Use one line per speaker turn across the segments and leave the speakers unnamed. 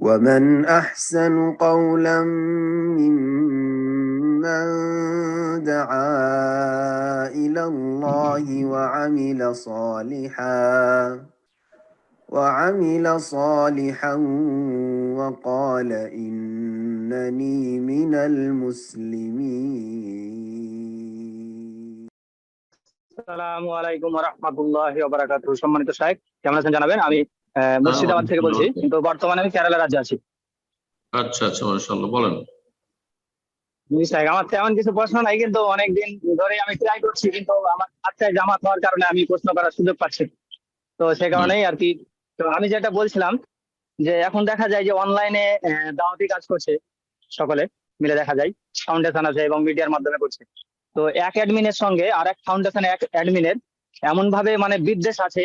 ومن أحسن قولا ممن دعا إلى الله وعمل صالحا وقال إنني من المسلمين.
আসসালামু আলাইকুম ওয়া রাহমাতুল্লাহি ওয়া বারাকাতুহু। সম্মানিত শাইখ, কেমন আছেন জানাবেন? আমি মুর্শিদাবাদ থেকে বলছি, কিন্তু বর্তমানে আমি কেরালা রাজ্যে আছি।
আচ্ছা আচ্ছা, মাশাআল্লাহ, বলেন।
শাইখ, আমার তেমন কিছু প্রশ্ন নাই, কিন্তু অনেকদিন ধরে আমি ট্রাই করছি, কিন্তু আমার বাচ্চায় জামাত হওয়ার কারণে আমি প্রশ্ন করার সুযোগ পাচ্ছি, তো সে কারণেই আর কি। তো আমি যেটা বলছিলাম যে এখন দেখা যায় যে অনলাইনে দাওয়াতি কাজ করছে সকলে মিলে, দেখা যায় ফাউন্ডেশন আছে এবং মিডিয়ার মাধ্যমে করছে। তো এক অ্যাডমিনের সঙ্গে আর এক ফাউন্ডেশনে এক অ্যাডমিনের এমন ভাবে মানে বিদ্বেষ আছে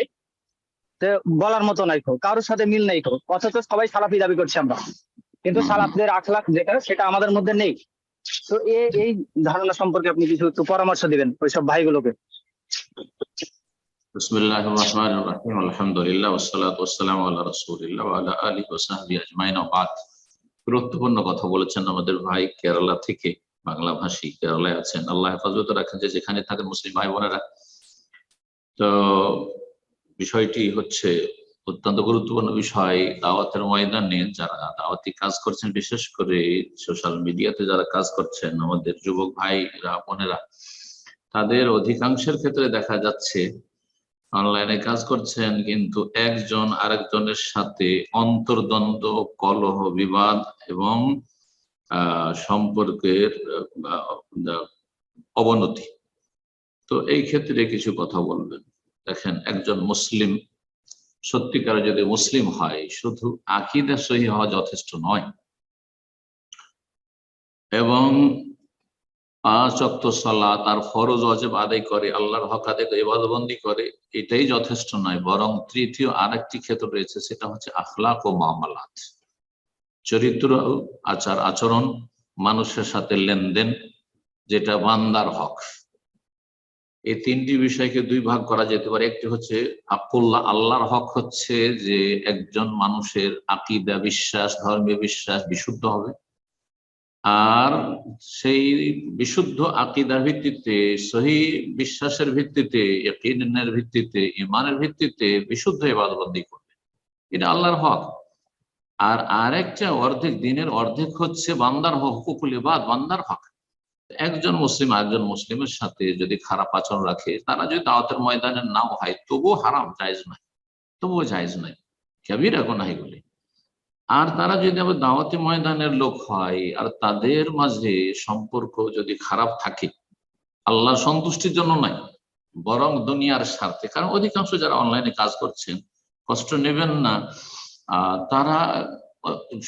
যে বলার মতো নাই, কারোর সাথে মিল নেই, অথচ সবাই সালাফি দাবি করছি আমরা, কিন্তু সালাফদের আখলাক যেটা সেটা আমাদের মধ্যে নেই। তো এই ধারণা সম্পর্কে আপনি কিছু একটু পরামর্শ দিবেন ওইসব ভাইগুলোকে।
বিসমিল্লাহির রহমানির রহিম, আলহামদুলিল্লাহ ওয়াসসালাতু ওয়াসসালামু আলা রাসূলিল্লাহ ওয়া আলা আলিহি ওয়া সাহবিহি আজমাইন। বাদ, গুরুত্বপূর্ণ কথা বলেছেন আমাদের ভাই কেরালা থেকে, বাংলা ভাষী, কেরালায় আছেন। আল্লাহ হেফাজত রাখেন যে যেখানে থাকেন মুসলিম ভাই বোনেরা। তো বিষয়টি হচ্ছে অত্যন্ত গুরুত্বপূর্ণ বিষয়। দাওয়াতের ময়দানে যারা দাওয়াতি কাজ করছেন, বিশেষ করে সোশ্যাল মিডিয়াতে যারা কাজ করছেন, আমাদের যুবক ভাইরা বোনেরা, তাদের অধিকাংশের ক্ষেত্রে দেখা যাচ্ছে অনলাইনে কাজ করছেন, কিন্তু একজন আরেকজনের সাথে অন্তর্দ্বন্দ্ব, কলহ, বিবাদ এবং সম্পর্কের অবনতি। তো এই ক্ষেত্রে কিছু কথা বলবেন। দেখেন, একজন মুসলিম সত্যিকারে যদি মুসলিম হয়, শুধু আকীদা সহিহ হওয়া যথেষ্ট নয়, এবং 5 ওয়াক্ত সালাত আর ফরজ ওয়াজিব আদায় করে, আল্লাহর হক আদায় করে, ইবাদতবন্দি করে, এটাই যথেষ্ট নয়। বরং তৃতীয় আরেকটি ক্ষেত্র রয়েছে, সেটা হচ্ছে আখলাক ও মুআমালাত, চরিত্র, আচার আচরণ, মানুষের সাথে লেনদেন, যেটা বান্দার হক। এই তিনটি বিষয়কে দুই ভাগ করা যেতে পারে। একটি হচ্ছে হাক্কুল্লাহ, আল্লাহর হক হচ্ছে যে একজন মানুষের আকীদা, বিশ্বাস, ধর্মীয় বিশ্বাস বিশুদ্ধ হবে, আর সেই বিশুদ্ধ আকীদার ভিত্তিতে, সহিহ বিশ্বাসের ভিত্তিতে, ইয়াকিনের ভিত্তিতে, ঈমানের ভিত্তিতে বিশুদ্ধ ইবাদতবন্দি করবে, এটা আল্লাহর হক। আর আরেকটা অর্ধেক, দিনের অর্ধেক হচ্ছে বান্দার হক, হুকুকুল ইবাদ, বান্দার হক। একজন মুসলিম আরেকজন মুসলিমের সাথে যদি খারাপ আচরণ রাখে, তারা যদি দাওয়াতের ময়দানে নাও হয়, তবুও হারাম, জায়েজ নয়, তবুও জায়েজ নয়, কাবীরা গুনাহ এগুলি। আর তারা যদি আবার দাওয়াতি ময়দানের লোক হয় আর তাদের মাঝে সম্পর্ক যদি খারাপ থাকে, আল্লাহর সন্তুষ্টির জন্য নয়, বরং দুনিয়ার স্বার্থে, কারণ অধিকাংশ যারা অনলাইনে কাজ করছেন, কষ্ট নেবেন না, তারা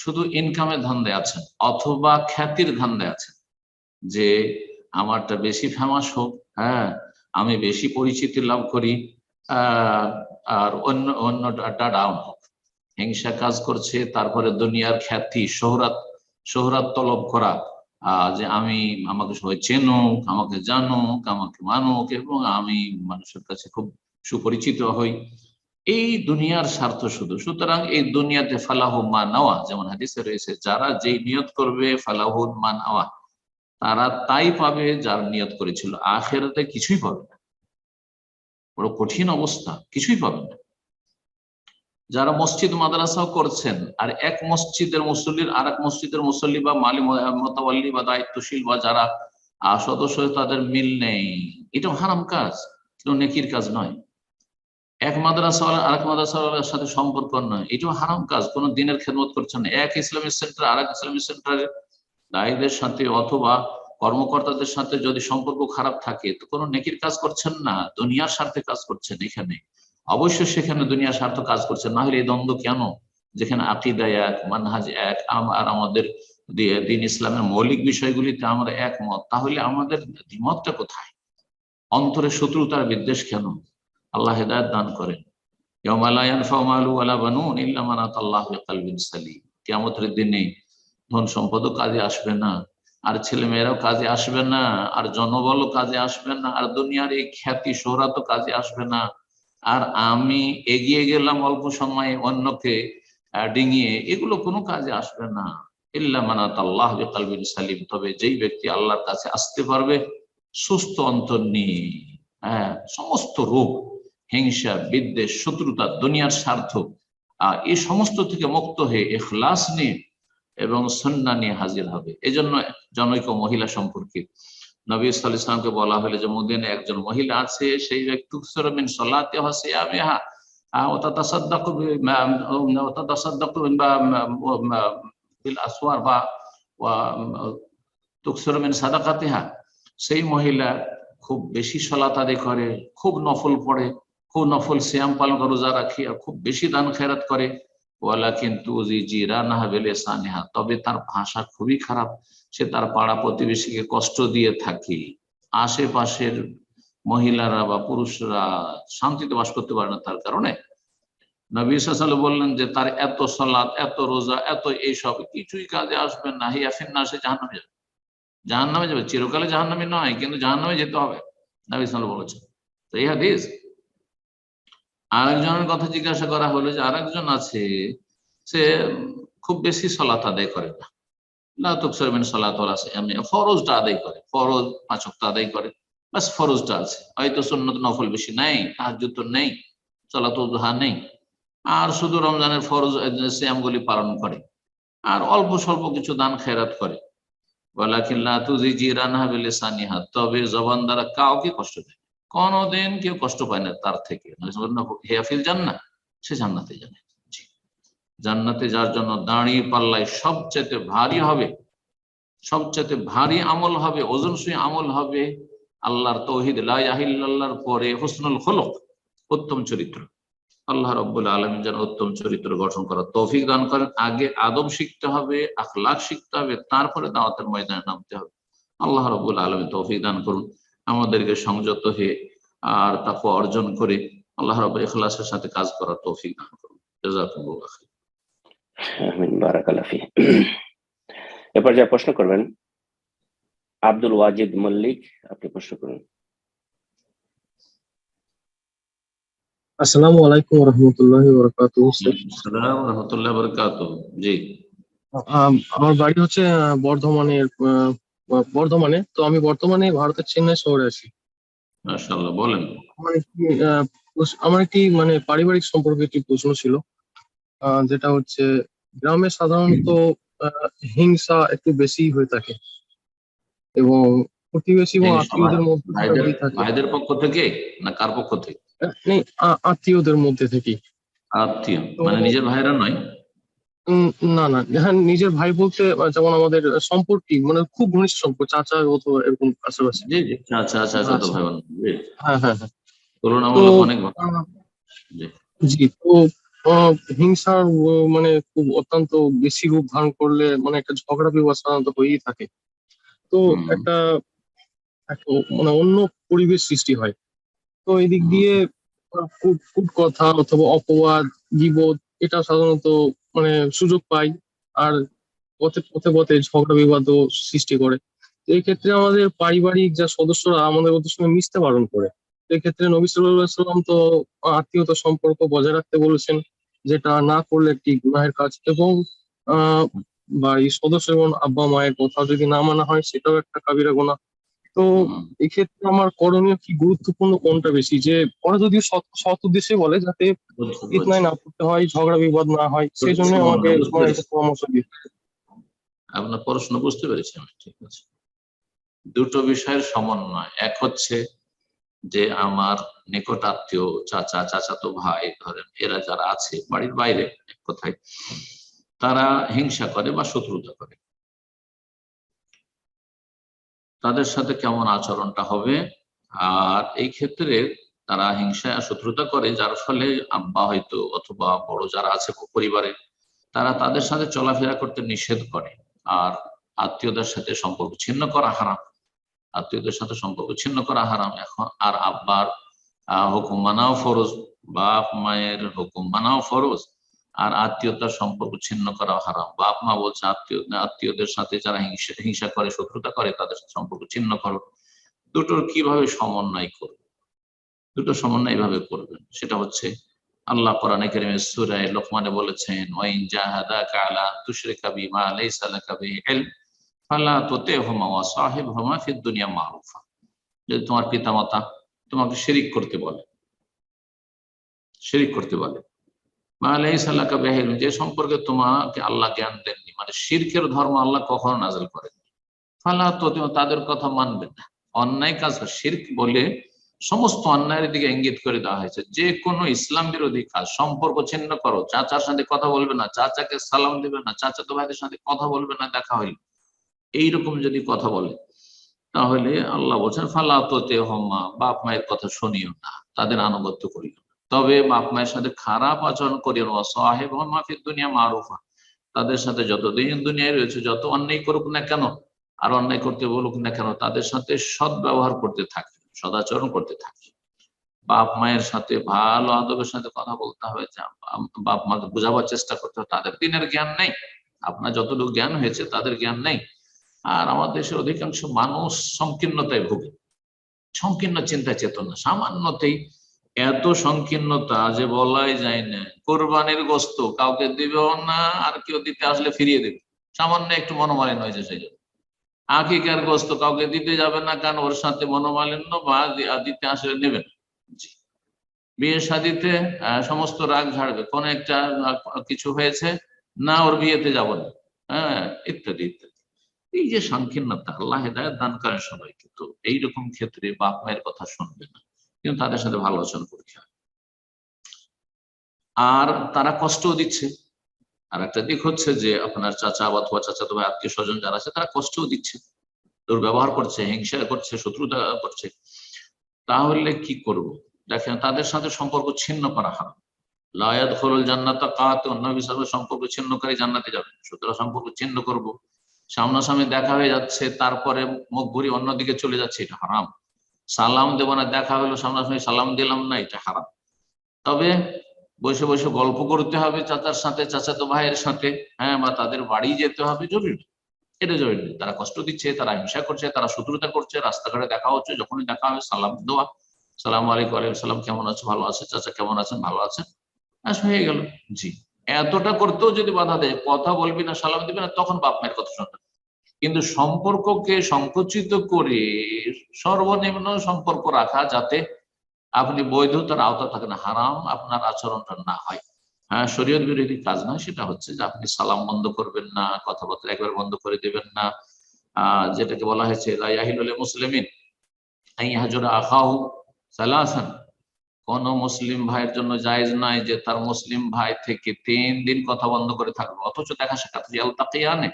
শুধু ইনকামের ধান্দায় আছেন অথবা খ্যাতির ধান্দায় আছেন, যে আমারটা বেশি ফেমাস হোক, হ্যাঁ, আমি বেশি পরিচিতি লাভ করি, আর অন্যটা ডাউন হোক। হিংসা কাজ করছে, তারপরে দুনিয়ার খ্যাতি, শোহরাত তলব করা, যে আমাকে সবাই চেনুক, আমাকে জানুক, আমাকে মানুক, এবং আমি মানুষের কাছে খুব সুপরিচিত হই, এই দুনিয়ার স্বার্থ শুধু। সুতরাং এই দুনিয়াতে ফালাহু মা নাওয়া, যেমন হাদিসে রয়েছে, যারা যেই নিয়ত করবে ফালাহু মা নাওয়া, তারা তাই পাবে যার নিয়ত করেছিল। আখিরাতে কিছুই পাবে না, বড় কঠিন অবস্থা, কিছুই পাবে না। যারা মসজিদ মাদ্রাসাও করছেন, আর এক মসজিদের মুসল্লির আর এক মসজিদের মুসল্লি বা মালি মোতাওয়াল্লি বা দায়িত্বশীল বা যারা সদস্য, তাদের মিল নেই, এটাও হারাম কাজ, কিন্তু নেকির কাজ নয়। এক মাদ্রাসাওয়ালা আর এক মাদ্রাসাওয়ালার সাথে সম্পর্ক নয়, এটাও হারাম কাজ, কোন দিনের খেদমত করছেন না। এক ইসলামিক সেন্টার আর এক ইসলামিক সেন্টারের দায়ীদের সাথে অথবা কর্মকর্তাদের সাথে যদি সম্পর্ক খারাপ থাকে, তো কোনো নেকির কাজ করছেন না, দুনিয়ার স্বার্থে কাজ করছেন। এখানে অবশ্যই সেখানে দুনিয়ার স্বার্থ কাজ করছেন, না হলে এই দ্বন্দ্ব কেন? যেখানে আকীদা এক, মানহাজ এক, আর আমাদের দ্বীন ইসলামের মৌলিক বিষয়গুলিতে আমরা একমত, তাহলে আমাদের দ্বিমতটা কোথায়? অন্তরে শত্রুতার বিদ্বেষ কেন? আল্লাহ হেদায়েত দান করেন। ইয়াউমা লা ইয়ানফাউ মালু ওয়ালা বানুন ইল্লা মান আতাল্লাহু বিকলবিন সালিম। কিয়ামতের দিনে ধন সম্পদও কাজে আসবে না, আর ছেলে মেয়েরাও কাজে আসবে না, আর জনবলও কাজে আসবে না, আর দুনিয়ার এই খ্যাতি শোহরাতও কাজে আসবে না। আর আমি এগিয়ে গেলাম অল্প সময়ে অন্যকে ডিঙিয়ে, এগুলো কোনো কাজে আসবে না। ইল্লা মান আতাল্লাহ বিকলবিন সালিম, তবে যেই ব্যক্তি আল্লাহর কাছে আসতে পারবে সুস্থ অন্তর নিয়ে, সমস্ত রোগ, হিংসা, বিদ্বেষ, শত্রুতা, দুনিয়ার স্বার্থ, এই সমস্ত থেকে মুক্ত হয়ে ইখলাস নিয়ে এবং সুন্নাহ নিয়ে হাজির হবে। এই জন্য জনৈক মহিলা সম্পর্কে নবী সাল্লাল্লাহু আলাইহি ওয়াসাল্লামকে বলা হলো যে মদিনায় একজন মহিলা আছে, সেই ব্যক্তি তুকসিরু মিন সালাতিহা ওয়া সিয়ামিহা ওয়া তাতাসাদ্দাকু বিল আসওয়ার ওয়া তুকসিরু মিন সাদাকাতিহা। সেই মহিলা খুব বেশি সালাত আদায় করে, খুব নফল পড়ে, খুব নফল সিয়াম পালন করে, রোজা রাখে, আর খুব বেশি দান খেরাত করে। ওয়ালাকিন তুজি জিরানাহা বিলিসানিহা, তবে তার ভাষা খুবই খারাপ, সে তার পাড়া প্রতিবেশীকে কষ্ট দিয়ে থাকে। আশেপাশের মহিলারা বা পুরুষরা শান্তিতে বাস করতে পারে না তার কারণে। নবী সাল্লাল্লাহু আলাইহি ওয়াসাল্লাম বললেন যে তার এত সালাত, এত রোজা, এত এইসব কিছুই কাজে আসবে না, হিয়া ফিন্নাসে জাহান্নামে যাবে, জাহান্নামে যাবে। চিরকালে জাহান্নামে নয়, কিন্তু জাহান্নামে যেতে হবে, নবী সাল্লাল্লাহু আলাইহি ওয়াসাল্লাম বলেছেন। তো এই হাদিস। আরেকজনের কথা জিজ্ঞাসা করা হলো যে আরেকজন আছে, সে খুব বেশি সালাত আদায় করে না, লা তুকসিরু মিন সালাতি ওয়া সিয়ামিহা, ফরজটা আদায় করে, ফরজ 5 ওয়াক্ত আদায় করে, বাস ফরজটা আছে, হয়তো সুন্নত নফল বেশি নেই, তাহাজ্জুদ তো নেই, সালাতুল দুহা নেই, আর শুধু রমজানের ফরজ সিয়ামগুলি পালন করে, আর অল্প স্বল্প কিছু দান খেরাত করে। ওয়ালাকিন লা তুজি জিরানাহা বিলিসানিহা, তবে জবান দ্বারা কাউকে কষ্ট দেয়, কোনদিন কেউ কষ্ট পায় না তার থেকে। হিয়া ফিল জান্নাহ, সে জান্নাতে যাবে। জান্নাতে যার জন্য দাঁড়িয়ে পাল্লায় সবচেয়ে ভারী হবে, সবচেয়ে ভারী আমল হবে, ওজনসই আমল হবে আল্লাহর তাওহীদ লা ইলাহা ইল্লাল্লাহর পরে হুসনুল খুলুক, উত্তম চরিত্র। আল্লাহ রাব্বুল আলামিন যেন উত্তম চরিত্র গঠন করার তৌফিক দান করেন। আগে আদব শিখতে হবে, আখলাক শিখতে হবে, তারপরে দাওয়াতের ময়দানে নামতে হবে। আল্লাহ রাব্বুল আলামিন তৌফিক দান করুন আমাদেরকে সংযত হয়ে আর তাকওয়া অর্জন করে আল্লাহ রাব্বুল ইখলাসের সাথে কাজ করার তৌফিক দান করুন। জাযাকুমুল্লাহ খাইর।
আমিন, বারাকাল্লাহ ফি। এরপর যা প্রশ্ন করবেন আব্দুল ওয়াজিদ মল্লিক, আপনি প্রশ্ন করুন।
আসসালামু আলাইকুম ওয়া রাহমাতুল্লাহি ওয়া বারাকাতুহু।
আসসালামু ওয়া রাহমাতুল্লাহি ওয়া বারাকাতুহু। জি,
আমার বাড়ি হচ্ছে বর্ধমানে। তো আমি বর্তমানে ভারতের চেন্নাই শহরে আছি।
মাশাআল্লাহ, বলেন।
আমার একটি মানে পারিবারিক সম্পর্কে একটি প্রশ্ন ছিল, যেটা হচ্ছে গ্রামে সাধারণত হিংসা একটু বেশি হয়ে থাকে এবং প্রতিবেশী এবং আত্মীয়দের মধ্যে হয়ে থাকে।
ভাইদের পক্ষ থেকে না কার পক্ষ থেকে?
আত্মীয়দের মধ্যে থেকে।
আত্মীয় মানে নিজের ভাইরা নয়?
না না, হ্যাঁ নিজের ভাই বলতে যেমন আমাদের সম্পর্কে মানে খুব ঘনিষ্ঠ সম্পর্ক, চাচা অথবা এরকম আশেপাশে।
জি জি, আচ্ছা আচ্ছা আচ্ছা, তো ভাই বোন,
হ্যাঁ হ্যাঁ হ্যাঁ।
তুলনামূলক অনেক ভালো।
জি, তো হিংসার মানে খুব অত্যন্ত বেশি রূপ ধারণ করলে মানে একটা ঝগড়া বিবাদ সাধারণত হয়েই থাকে। তো একটা মানে অন্য পরিবেশ সৃষ্টি হয়। তো এই দিক দিয়ে কথা অথবা অপবাদ, গীবত এটা সাধারণত মানে সুযোগ পায়, আর পথে পথে পথে ঝগড়া বিবাদও সৃষ্টি করে। তো এই ক্ষেত্রে আমাদের পারিবারিক যা সদস্যরা আমাদের ওদের সঙ্গে মিশতে বারণ করে। এক্ষেত্রে নবী সাল্লাল্লাহু আলাইহি ওয়াসাল্লাম তো আত্মীয়তার সম্পর্ক বজায় রাখতে বলেছেন, যেটা না করলে একটি গুনাহের কাজ, এবং বাড়ির সদস্য এবং আব্বা মায়ের কথা যদি না মানা হয় সেটাও একটা কাবিরা গুনাহ। তো এক্ষেত্রে আমার করণীয় কি, গুরুত্বপূর্ণ কোনটা বেশি, যে ওরা যদিও সৎ উদ্দেশ্যে বলে যাতে ফিতনায় না পড়তে হয়, ঝগড়া বিবাদ না হয়, সেই জন্য আমাকে পরামর্শ দিতে।
আপনার প্রশ্ন বুঝতে পেরেছি আমি, ঠিক আছে। দুটো বিষয়ের সমন্বয়, এক হচ্ছে যে আমার নিকট আত্মীয়, চাচা, চাচাতো ভাই, ধরেন এরা যারা আছে বাড়ির বাইরে, এক কথায় তারা হিংসা করে বা শত্রুতা করে, তাদের সাথে কেমন আচরণটা হবে। আর এই ক্ষেত্রে তারা হিংসা আর শত্রুতা করে, যার ফলে আব্বা হয়তো অথবা বড় যারা আছে পরিবারে, তারা তাদের সাথে চলাফেরা করতে নিষেধ করে। আর আত্মীয়দের সাথে সম্পর্ক ছিন্ন করা হারাম, আত্মীয়দের সাথে সম্পর্ক ছিন্ন করা হারাম। এখন আর আব্বার হুকুম মানাও ফরজ, বাপ মায়ের হুকুম মানাও ফরজ, আর আত্মীয়তার সম্পর্ক ছিন্ন করা হারাম। বাপ মা বলছে আত্মীয়দের সাথে যারা হিংসা করে, শত্রুতা করে, তাদের সাথে সম্পর্ক ছিন্ন করো। দুটোর কিভাবে সমন্বয় করবে? দুটো সমন্বয় এইভাবে করবেন, সেটা হচ্ছে আল্লাহ কোরআনে কারীমে সূরা লোকমানে বলেছেন, ওয়াইন জাহাদাকা আলা তুশরিকা বিমা লাইসা লাকা বিহি ইলম ফালা তুতিহুমা ওয়া সাহিবহুমা ফিদ দুনিয়া মারুফা। যদি তোমার পিতামাতা তোমাকে শিরিক করতে বলে মা লাইসা লাকা বিহি ইলম, যে সম্পর্কে তোমাকে আল্লাহ জ্ঞান দেননি, মানে শিরকের ধর্ম আল্লাহ কখনো নাযিল করেননি, ফালা তুতিহুমা, তাদের কথা মানবে না। অন্যায় কাজ শিরক বলে সমস্ত অন্যায়ের দিকে ইঙ্গিত করে দেওয়া হয়েছে। যে কোনো ইসলাম বিরোধী কাজ, সম্পর্ক ছিন্ন করো, চাচার সাথে কথা বলবে না, চাচাকে সালাম দিবে না, চাচাতো ভাইদের সাথে কথা বলবে না দেখা হইলে, এইরকম যদি কথা বলে তাহলে আল্লাহ বলছেন ফালা তুতিহুমা, বাপ মায়ের কথা শুনিও না, তাদের আনুগত্য করিও না, তবে বাপ মায়ের সাথে খারাপ আচরণ করিও না। সাহিবহুমা ফিদ দুনিয়া মারুফা, তাদের সাথে যতদিন দুনিয়ায় রয়েছে যত অন্যায় করুক না কেন আর অন্যায় করতে বলুক না কেন, তাদের সাথে সৎ ব্যবহার করতে থাকে, সদাচরণ করতে থাকে। বাপ মায়ের সাথে ভালো আদবের সাথে কথা বলতে হবে, বাপ মাকে বোঝাবার চেষ্টা করতে হবে, তাদের দিনের জ্ঞান নেই, আপনার যতটুকু জ্ঞান হয়েছে তাদের জ্ঞান নেই। আর আমাদের দেশের অধিকাংশ মানুষ সংকীর্ণতায় ভোগে, সংকীর্ণ চিন্তা চেতনা, সামান্যতেই এত সংকীর্ণতা যে বলাই যায় না। কোরবানির গোশত কাউকে দিবেও না, আর কেউ দিতে আসলে ফিরিয়ে দেবে, সামান্য একটু মনোমালিন্য হয়েছে সেই জন্য। আকিকার গোশত কাউকে দিতে যাবে না, কারণ ওর সাথে মনোমালিন্য বা দিতে আসলে নেবে না। বিয়ে শাদিতে সমস্ত রাগ ঝাড়বে, কোন একটা কিছু হয়েছে না, ওর বিয়েতে যাব না, ইত্যাদি ইত্যাদি। এই যে সংকীর্ণতা, আল্লাহ হেদায়েত দান করেন সবাইকে। তো এইরকম ক্ষেত্রে বাপ মায়ের কথা শুনবে না, কিন্তু তাদের সাথে ভালো আচরণ করতে হবে। আর তারা কষ্টও দিচ্ছে। আর একটা দিক হচ্ছে যে আপনার চাচা অথবা চাচাতো ভাই আত্মীয় স্বজন যারা আছে তারা কষ্টও দিচ্ছে, দুর্ব্যবহার করছে, হিংসা করছে, শত্রুতা করছে। তাহলে কি করব? দেখেন, তাদের সাথে সম্পর্ক ছিন্ন করা হারাম। লা ইয়াদখুলুল জান্নাতা কাতিউন, নবী সাল্লাল্লাহু আলাইহি ওয়াসাল্লাম সম্পর্ক ছিন্নকারী জান্নাতে যাবে। সুতরাং সম্পর্ক ছিন্ন করব। সামনাসামনি দেখা হয়ে যাচ্ছে তারপরে মুখ ঘুরিয়ে অন্যদিকে চলে যাচ্ছে, এটা হারাম। সালাম দেব না, দেখা হলো সামনাসামনি সালাম দিলাম না, এটা হারাম। তবে বসে বসে গল্প করতে হবে চাচার সাথে, চাচাতো ভাইয়ের সাথে, বা তাদের বাড়ি যেতে হবে, জরুরি। এটা জরুরি। তারা কষ্ট দিচ্ছে, তারা হিংসা করছে, তারা শত্রুতা করছে, রাস্তাঘাটে দেখা হচ্ছে, যখনই দেখা হবে সালাম দেওয়া, সালাম আলাইকুম, ওয়ালাইকুম সালাম, কেমন আছো, ভালো আছে, চাচা কেমন আছেন, ভালো আছেন, হয়ে গেল। জি, এতটা করতেও যদি বাধা দেয়, কথা বলবি না, সালাম দিবি না, তখন বাপ মায়ের কথা শুনবে। কিন্তু সম্পর্ককে সংকুচিত করে সর্বনিম্ন সম্পর্ক রাখা, যাতে আপনি বৈধতার আওতা থাকেন, হারাম আপনার আচরণটা না হয়, শরীয়ত বিরোধী কাজ নয়, সেটা হচ্ছে যে আপনি সালাম বন্ধ করবেন না, কথাবার্তা একবার বন্ধ করে দেবেন না। যেটাকে বলা হয়েছে লা ইয়াহিলুল মুসলিমিন আন ইয়াহজুরা আখাহু সালাসান, কোন মুসলিম ভাইয়ের জন্য জায়েজ নয় যে তার মুসলিম ভাই থেকে 3 দিন কথা বন্ধ করে থাকবে, অথচ দেখা সাক্ষাৎ ইয়ালতাকিয়ানে,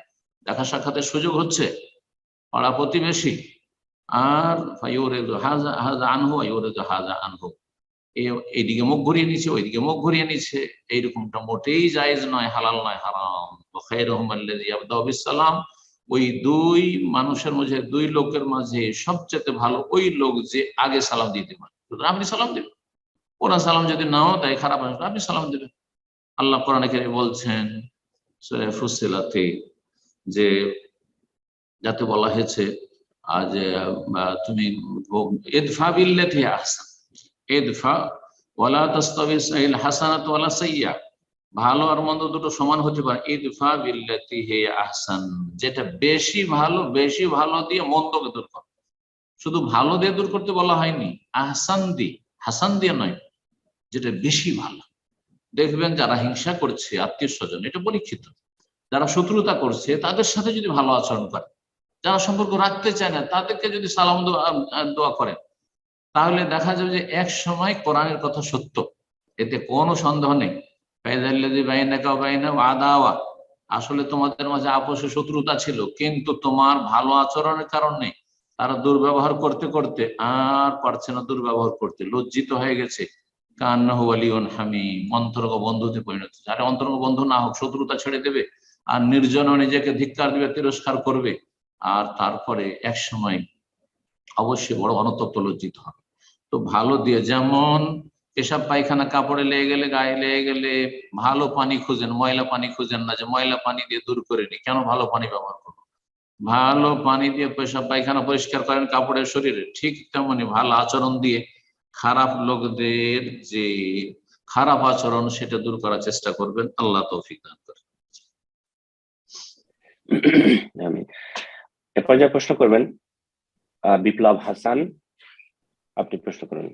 দেখা সাক্ষাতের সুযোগ হচ্ছে, পাড়া প্রতিবেশী, আর ফায়ুরিদু হাযা হাযা আনহু ওয়া ইউরিদু হাযা আনহু, এইদিকে মুখ ঘুরিয়ে নিচ্ছে, ওইদিকে মুখ ঘুরিয়ে নিচ্ছে, এইরকমটা মোটেই জায়েজ নয়, হালাল নয়, হারাম। ওয়া খায়রুহুম আল্লাযী ইয়াবদাউ বিসসালাম, ওই দুই মানুষের মাঝে, দুই লোকের মাঝে সবচেয়ে ভালো ওই লোক যে আগে সালাম দিতে পারে। আপনি সালাম দিবেন, ওরা সালাম যদি নাও দেয়, খারাপ আসবে, আপনি সালাম দিবেন। আল্লাহ কোরআনে কারীমে বলছেন সূরা ফুসসিলাতে, যে যাতে বলা হয়েছে যে তুমি ইদফা বিল্লাতি আহসান, ইদফা ওয়ালা তাস্তাবিল হাসানাতু ওয়ালা সাইয়্যা, ভালো আর মন্দ দুটো সমান হতে পারে। ইদফা বিল্লাতি হি আহসান, যেটা বেশি ভালো দিয়ে মন্দকে দূর কর। শুধু ভালো দিয়ে দূর করতে বলা হয়নি, আহসান দিয়ে, হাসান দিয়ে নয়, যেটা বেশি ভালো। দেখবেন যারা হিংসা করছে আত্মীয় স্বজন, এটা পরীক্ষিত, যারা শত্রুতা করছে তাদের সাথে যদি ভালো আচরণ করে, যারা সম্পর্ক রাখতে চায় না তাদেরকে যদি সালাম দোয়া করেন, তাহলে দেখা যাবে যে এক সময় কোরআনের কথা সত্য, এতে কোনো সন্দেহ নেই। আদাওয়া, আসলে তোমাদের মাঝে আপোষে শত্রুতা ছিল, কিন্তু তোমার ভালো আচরণের কারণে তারা দুর্ব্যবহার করতে করতে আর পারছে না দুর্ব্যবহার করতে, লজ্জিত হয়ে গেছে। কান্নাহু ওয়ালিউন হামিম, অন্তরঙ্গ বন্ধুতে পরিণত। যারা অন্তরঙ্গ বন্ধু না হোক, শত্রুতা ছেড়ে দেবে আর নির্জনে নিজেকে ধিক্কার দিবে, তিরস্কার করবে, আর তারপরে এক সময় অবশ্যই বড় অনুতপ্ত, লজ্জিত হবে। তো ভালো দিয়ে, যেমন পেশাব পায়খানা কাপড়ে লেগে গেলে, গায়ে লেগে গেলে ভালো পানি খুঁজেন, ময়লা পানি খুঁজেন না যে ময়লা পানি দিয়ে দূর করে নি, কেন ভালো পানি ব্যবহার করবো। ভালো পানি দিয়ে পেশাব পায়খানা পরিষ্কার করেন কাপড়ের শরীরে, ঠিক তেমনি ভালো আচরণ দিয়ে খারাপ লোকদের যে খারাপ আচরণ সেটা দূর করার চেষ্টা করবেন। আল্লাহ তৌফিক দান করেন।
আমি এ পর্যায়ে প্রশ্ন করবেন বিপ্লব হাসান, আপনি প্রশ্ন করুন।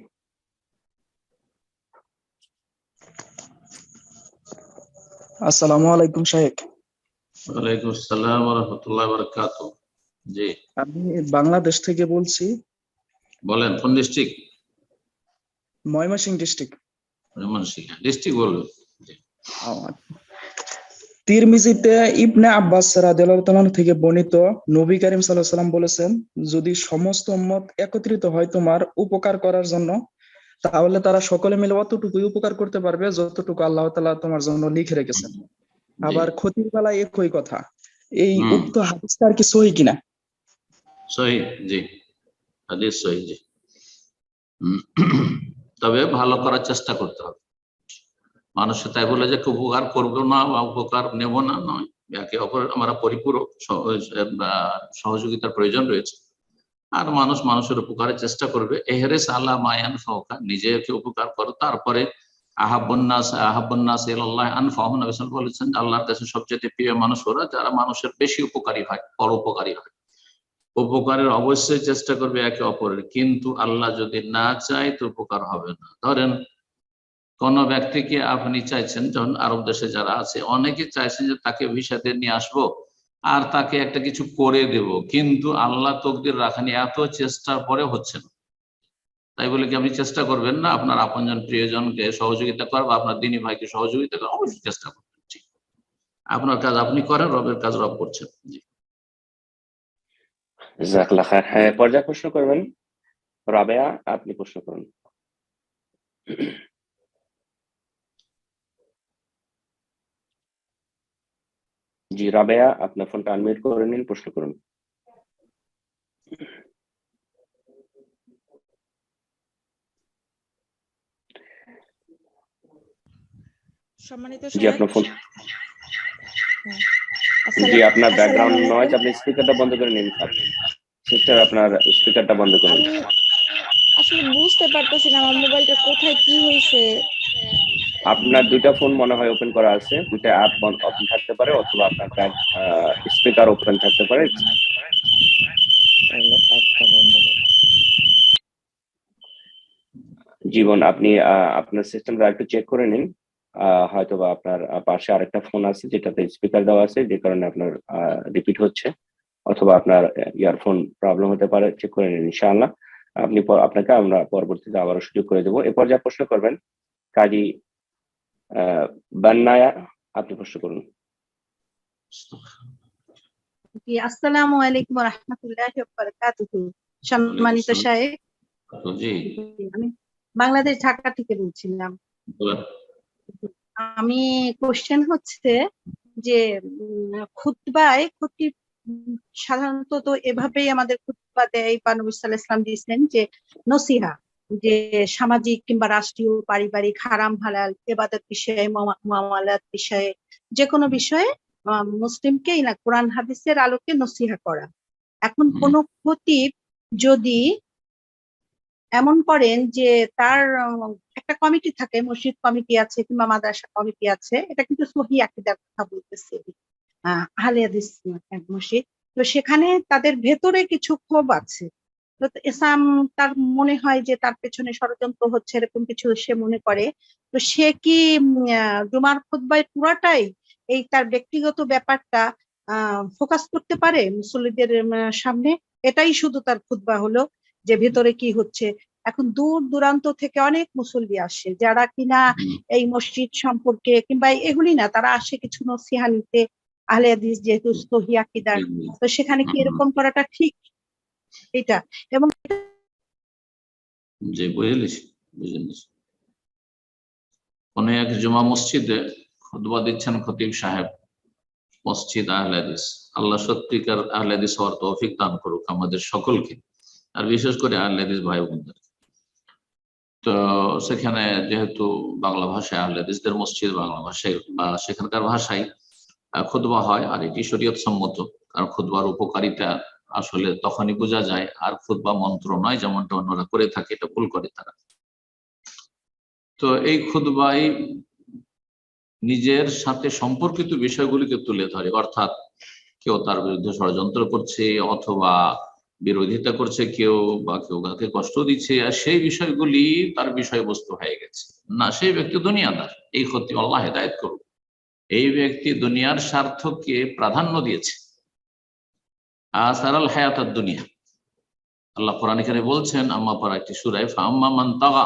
আসসালামু আলাইকুম শাহেখ।
ওয়ালাইকুম আসসালাম ওয়া রাহমাতুল্লাহি ওয়া বারাকাতুহু। জি
আমি বাংলাদেশ থেকে বলছি,
বলেন, কোন district?
Mymensingh district.
Mymensingh district বলবেন। জি।
তিরমিজিতে ইবনে আব্বাস রাদিয়াল্লাহু তাআলা থেকে বর্ণিত, নবী করিম সাল্লাল্লাহু আলাইহি সাল্লাম বলেছেন, যদি সমস্ত উম্মত একত্রিত হয় তোমার উপকার করার জন্য, তাহলে তারা সকলে মিলে অতটুকুই উপকার করতে পারবে যতটুকু আল্লাহ তাআলা তোমার জন্য লিখে রেখেছেন।
জি।
আবার ক্ষতির বেলায় একই কথা। এই
হুম।
উক্ত হাদিসটা আর কি সহি কিনা?
সহি, জি হাদিস সহি। জি তবে ভালো করার চেষ্টা করতে হবে। মানুষের তাই বলে যে উপকার করবো না বা উপকার নেব না, নয়। একে অপরের আমরা পরিপূরক সহযোগিতার প্রয়োজন রয়েছে। আর মানুষ মানুষের উপকারের চেষ্টা করবে। এহরেস আল্লাহ মায়ান ফাওকা, নিজেকে উপকার করো, তারপরে আহাব্বুন্নাস ইলাল্লাহ আনফাহুম। নবী সাল্লাল্লাহু আলাইহি ওয়াসাল্লাম বলেছেন, আল্লাহর কাছে সবচেয়ে প্রিয় মানুষ ওরা যারা মানুষের বেশি উপকারী হয়, পরোপকারী হয়। উপকারের অবশ্যই চেষ্টা করবে একে অপরের, কিন্তু আল্লাহ যদি না চায় তো উপকার হবে না। ধরেন কোন ব্যক্তিকে আপনি চাইছেন, যখন আরব দেশে যারা আছে অনেকে চাইছেন যে তাকে ভিসাতে নিয়ে আসবো আর তাকে একটা কিছু করে দেব, কিন্তু আল্লাহ তকদির রাখেনি, এত চেষ্টার পরে হচ্ছে না। তাই বলে কি আপনি চেষ্টা করবেন না আপনার আপনজন প্রিয়জনকে সহযোগিতা করা বা আপনার দিনী ভাইকে সহযোগিতা করা? অবশ্যই চেষ্টা করবেন। জি, আপনার কাজ আপনি করেন, রবের কাজ রব করছেন। জি
জাযাকাল্লাহ খায়ের। হ্যাঁ, পর্যায়ে প্রশ্ন করবেন রাবেয়া, আপনি প্রশ্ন করুন। জি রাবেয়া, আপনার ফোনটা আনমিউট করে নিন, প্রশ্ন করুন।
সম্মানিত
জি
শাহেখ,
আপনার ফোন, জি আপনার
আসসালামু
ব্যাকগ্রাউন্ড নয়েজ,
আলাইকুম।
আপনি স্পিকারটা বন্ধ করে নিন। সিস্টার, আপনার স্পিকারটা বন্ধ করুন।
আমি আসলে বুঝতে পারতেছি না আমার মোবাইলটা কোথায় কি হয়েছে।
আপনার দুইটা ফোন মনে হয় ওপেন করা আছে, দুইটা অ্যাপ ওপেন থাকতে পারে, অথবা আপনার ব্যাক স্পিকার ওপেন থাকতে পারে। জীবন, আপনি আপনার সিস্টেমটা একটু চেক করে নিন। হয়তোবা আপনার পাশে আরেকটা ফোন আছে যেটাতে স্পিকার দেওয়া আছে, যে কারণে আপনার রিপিট হচ্ছে, অথবা আপনার ইয়ারফোন প্রবলেম হতে পারে। চেক করে নিন ইনশাআল্লাহ। আপনাকে আমরা পরবর্তীতে আবারও সুযোগ করে দেবো। এরপর যা প্রশ্ন করবেন কাজী বান্নায়া, আপনি প্রশ্ন করুন।
আসসালামু আলাইকুম ওয়া রাহমাতুল্লাহি ওয়া বারাকাতুহু। সম্মানিত শাহেখ,
জি
আমি বাংলাদেশ ঢাকা থেকে বলছিলাম।
বলেন।
আমি কোশ্চেন হচ্ছে যে খুতবায় খতিব সাধারণত তো এভাবেই আমাদের খুতবা দেয় বা নবী সাল্লাল্লাহু আলাইহি ওয়াসাল্লাম দিয়েছেন যে নসিহা, যে সামাজিক কিংবা রাষ্ট্রীয়, পারিবারিক, হারাম হালাল, ইবাদত বিষয়ে, মুআমালাত বিষয়ে, যে কোনো বিষয়ে মুসলিমকে না কোরআন হাদিসের আলোকে নসিহা করা। এখন কোন খতিব যদি এমন করেন যে তার একটা কমিটি থাকে, মসজিদ কমিটি আছে কিংবা মাদ্রাসা কমিটি আছে, এটা কিন্তু সহিহ আকীদার কথা বলতেছে, আহলে হাদিস মসজিদ, তো সেখানে তাদের ভেতরে কিছু ক্ষোভ আছে। তো ইসলাম তার মনে হয় যে তার পেছনে ষড়যন্ত্র হচ্ছে, এরকম কিছু সে মনে করে, তো সে কি জুমার খুতবায় পুরাটাই এই তার ব্যক্তিগত ব্যাপারটা ফোকাস করতে পারে মুসল্লিদের সামনে? এটাই শুধু তার খুতবা হলো যে ভেতরে কি হচ্ছে। এখন দূর দূরান্ত থেকে অনেক মুসল্লি আসে যারা কিনা এই মসজিদ সম্পর্কে কিংবা এগুলি না, তারা আসে কিছু নসিহা নিতে, আহলে হাদিস যেহেতু সহিহ আকীদার, তো সেখানে কি এরকম করাটা ঠিক? এটা এবং
জি বুঝেছি। কোন এক জুমা মসজিদে খুতবা দিচ্ছেন খতিব সাহেব, মসজিদ আহলে হাদিস। আল্লাহ সত্যিকার আহলে হাদিস হওয়ার তৌফিক দান করুক আমাদের সকলকে, আর বিশেষ করে আহলে হাদিস ভাই বোনদের। তো সেখানে যেহেতু বাংলা ভাষায় আহলে হাদিসদের মসজিদ বাংলা ভাষায় বা সেখানকার ভাষায় খুতবা হয়, আর এটি শরীয়ত সম্মত। কারণ খুতবার উপকারিতা আসলে তখনই বোঝা যায়। আর খুতবা মন্ত্র নয় যেমনটা অন্যরা করে থাকে, এটা ভুল করে তারা। তো এই খুতবায় নিজের সাথে সম্পর্কিত বিষয়গুলিকে তুলে ধরে, অর্থাৎ কেউ তার বিরুদ্ধে ষড়যন্ত্র করছে অথবা বিরোধিতা করছে কেউ, বা কেউ তাকে কষ্ট দিচ্ছে, আর সেই বিষয়গুলি তার বিষয়বস্তু হয়ে গেছে। না, সেই ব্যক্তি দুনিয়াদার, এই ক্ষতি আল্লাহ হেদায়েত করুক। এই ব্যক্তি দুনিয়ার স্বার্থকে প্রাধান্য দিয়েছে। আসারাল হায়াতাদ দুনিয়া, আল্লাহ কোরআন এখানে বলছেন আম্মা পারা একটি সূরায়, ফাআম্মা মান তাগা,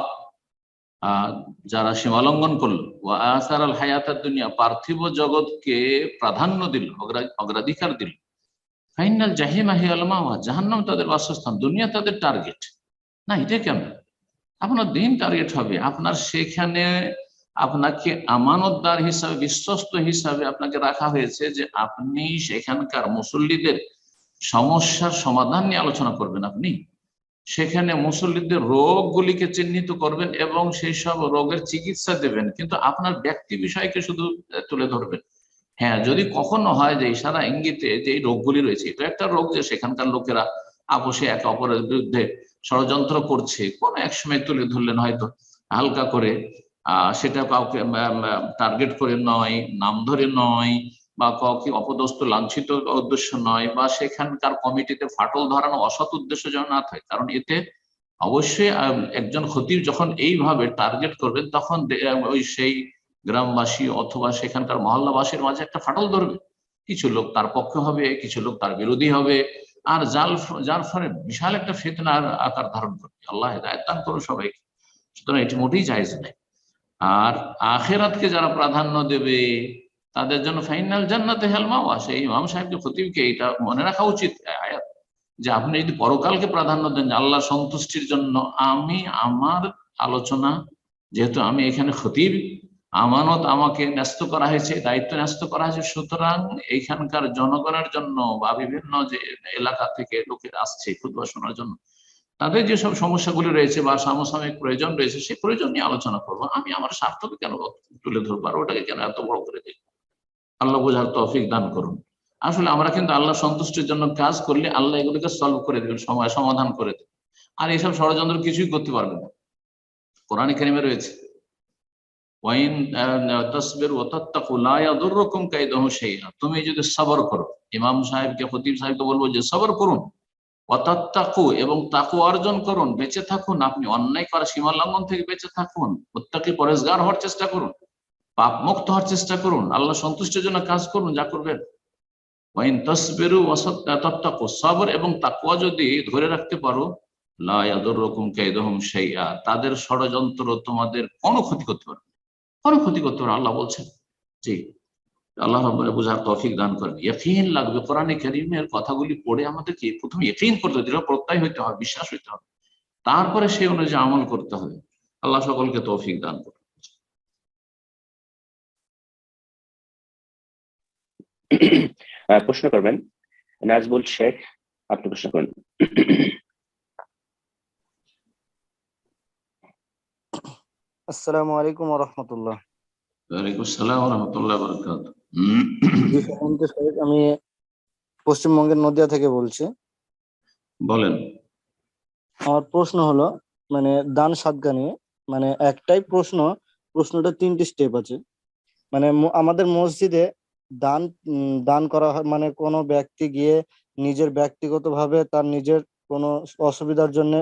যারা সীমালঙ্ঘন করলো, ওয়া আসারাল হায়াতাদ দুনিয়া, পার্থিব জগৎকে প্রাধান্য দিল, অগ্রাধিকার দিল, ফাইনাল জাহিমা হিয়াল মাওয়া, জাহান্নাম তাদের বাসস্থান, দুনিয়া তাদের টার্গেট। না, এটা কেন? আপনার দিন টার্গেট হবে। আপনার সেখানে আপনাকে আমানতদার হিসাবে, বিশ্বস্ত হিসাবে আপনাকে রাখা হয়েছে, যে আপনি সেখানকার মুসল্লিদের সমস্যার সমাধান নিয়ে আলোচনা করবেন। আপনি সেখানে মুসল্লিদের রোগগুলিকে চিহ্নিত করবেন এবং সেই সব রোগের চিকিৎসা দেবেন, কিন্তু আপনার ব্যক্তি বিষয়কে শুধু তুলে ধরবেন। হ্যাঁ, যদি কখনো হয় যে ইশারা ইঙ্গিতে যে এই রোগগুলি রয়েছে, এটা একটা রোগ যে সেখানকার লোকেরা আপোষে একে অপরের বিরুদ্ধে ষড়যন্ত্র করছে, কোন এক সময় তুলে ধরলেন হয়তো হালকা করে, সেটা কাউকে টার্গেট করে নয়, নাম ধরে নয়, বা কাউকে অপদস্থ লাঞ্ছিত উদ্দেশ্য নয়, বা সেখানকার কমিটিতে ফাটল ধরানো অসৎ উদ্দেশ্য যেন না থাকে। কারণ এতে অবশ্যই একজন খতিব যখন এইভাবে টার্গেট করবেন, তখন ওই সেই গ্রামবাসী অথবা সেখানকার মহল্লাবাসীর মাঝে একটা ফাটল ধরবে। কিছু লোক তার পক্ষে হবে, কিছু লোক তার বিরোধী হবে, আর যার ফলে বিশাল একটা ফিতনার আকার ধারণ করবে। আল্লাহ হেদায়েত দান করুন সবাইকে। সুতরাং এটি মোটেই জায়েজ নাই। আর আখিরাতকে যারা প্রাধান্য দেবে তাদের জন্য ফাইনাল জান্নাতে হেল মাওয়া, সেই ইমাম সাহেবকে, খতিবকে এটা মনে রাখা উচিত আয়াত, যে আপনি যদি পরকালকে প্রাধান্য দেন, আল্লাহ সন্তুষ্টির জন্য আমি আমার আলোচনা, যেহেতু আমি এখানে খতিব, আমানত আমাকে ন্যস্ত করা হয়েছে, দায়িত্ব ন্যস্ত করা হয়েছে, সুতরাং এইখানকার জনগণের জন্য বা বিভিন্ন যে এলাকা থেকে লোকের আসছে খুতবা শোনার জন্য, তাদের যেসব সমস্যাগুলি রয়েছে বা সমসাময়িক প্রয়োজন রয়েছে, সেই প্রয়োজন নিয়ে আলোচনা করবো। আমি আমার স্বার্থকে কেন তুলে ধরবো, আর ওটাকে কেন এত বড় করে দেখবো? আল্লাহ বোঝার তৌফিক দান করুন। আসলে আমরা কিন্তু আল্লাহ সন্তুষ্টির জন্য কাজ করলে আল্লাহ এগুলোকে সলভ করে দেবেন, সময় সমাধান করে দেবেন। আর এইসব ষড়যন্ত্র কিছুই করতে পারবে না। কোরআন কারিমে রয়েছে, ওয়াইন তাসবিরু ওয়া তাত্তাকু লা ইয়াদুররুকুম কাইদুহু শাইআ, তুমি যদি সবর করো, ইমাম সাহেবকে, খতিব সাহেবকে বলবো যে সবর করুন, ওয়া তাত্তাকু, এবং তাকওয়া অর্জন করুন, বেঁচে থাকুন, আপনি অন্যায় করা সীমা লঙ্ঘন থেকে বেঁচে থাকুন, মুত্তাকি পরেজগার হওয়ার চেষ্টা করুন, পাপ মুক্ত হওয়ার চেষ্টা করুন, আল্লাহ সন্তুষ্টির জন্য কাজ করুন, যা করবেন। ওয়াইন তাসবিরু ওয়া তাত্তাকু, সবর এবং তাকওয়া যদি ধরে রাখতে পারো, লা ইয়াদুররুকুম কাইদুহুম শাইআ, তাদের ষড়যন্ত্র তোমাদের কোনো ক্ষতি করতে পারবে না, কোনো ক্ষতি করতে পারবে না, আল্লাহ বলছেন। জি, আল্লাহ রাব্বুল বুঝার তৌফিক দান করেন। ইয়াকিন লাগবে, কোরআনে কারীমের কথাগুলি পড়ে আমাদেরকে প্রথমে ইয়াকিন করতে হবে, দৃঢ় প্রত্যয় হইতে হবে, বিশ্বাস হইতে হবে, তারপরে সেই অনুযায়ী আমল করতে হবে। আল্লাহ সকলকে তৌফিক দান করুন।
প্রশ্ন করবেন নাজবুল শেখ, আপনি প্রশ্ন করেন।
আসসালামু আলাইকুম ওয়া রাহমাতুল্লাহ।
ওয়ালাইকুম আসসালাম ওয়া রাহমাতুল্লাহি ওয়া বারাকাতুহু।
জি সাহেব, আমি পশ্চিমবঙ্গের নদিয়া থেকে বলছি।
বলেন।
আমার প্রশ্ন হলো, মানে দান সাদকা নিয়ে, মানে একটাই প্রশ্নটা 3টি স্টেপ আছে। মানে আমাদের মসজিদে দান করা হয়, মানে কোনো ব্যক্তি গিয়ে নিজের ব্যক্তিগতভাবে তার নিজের কোনো অসুবিধার জন্য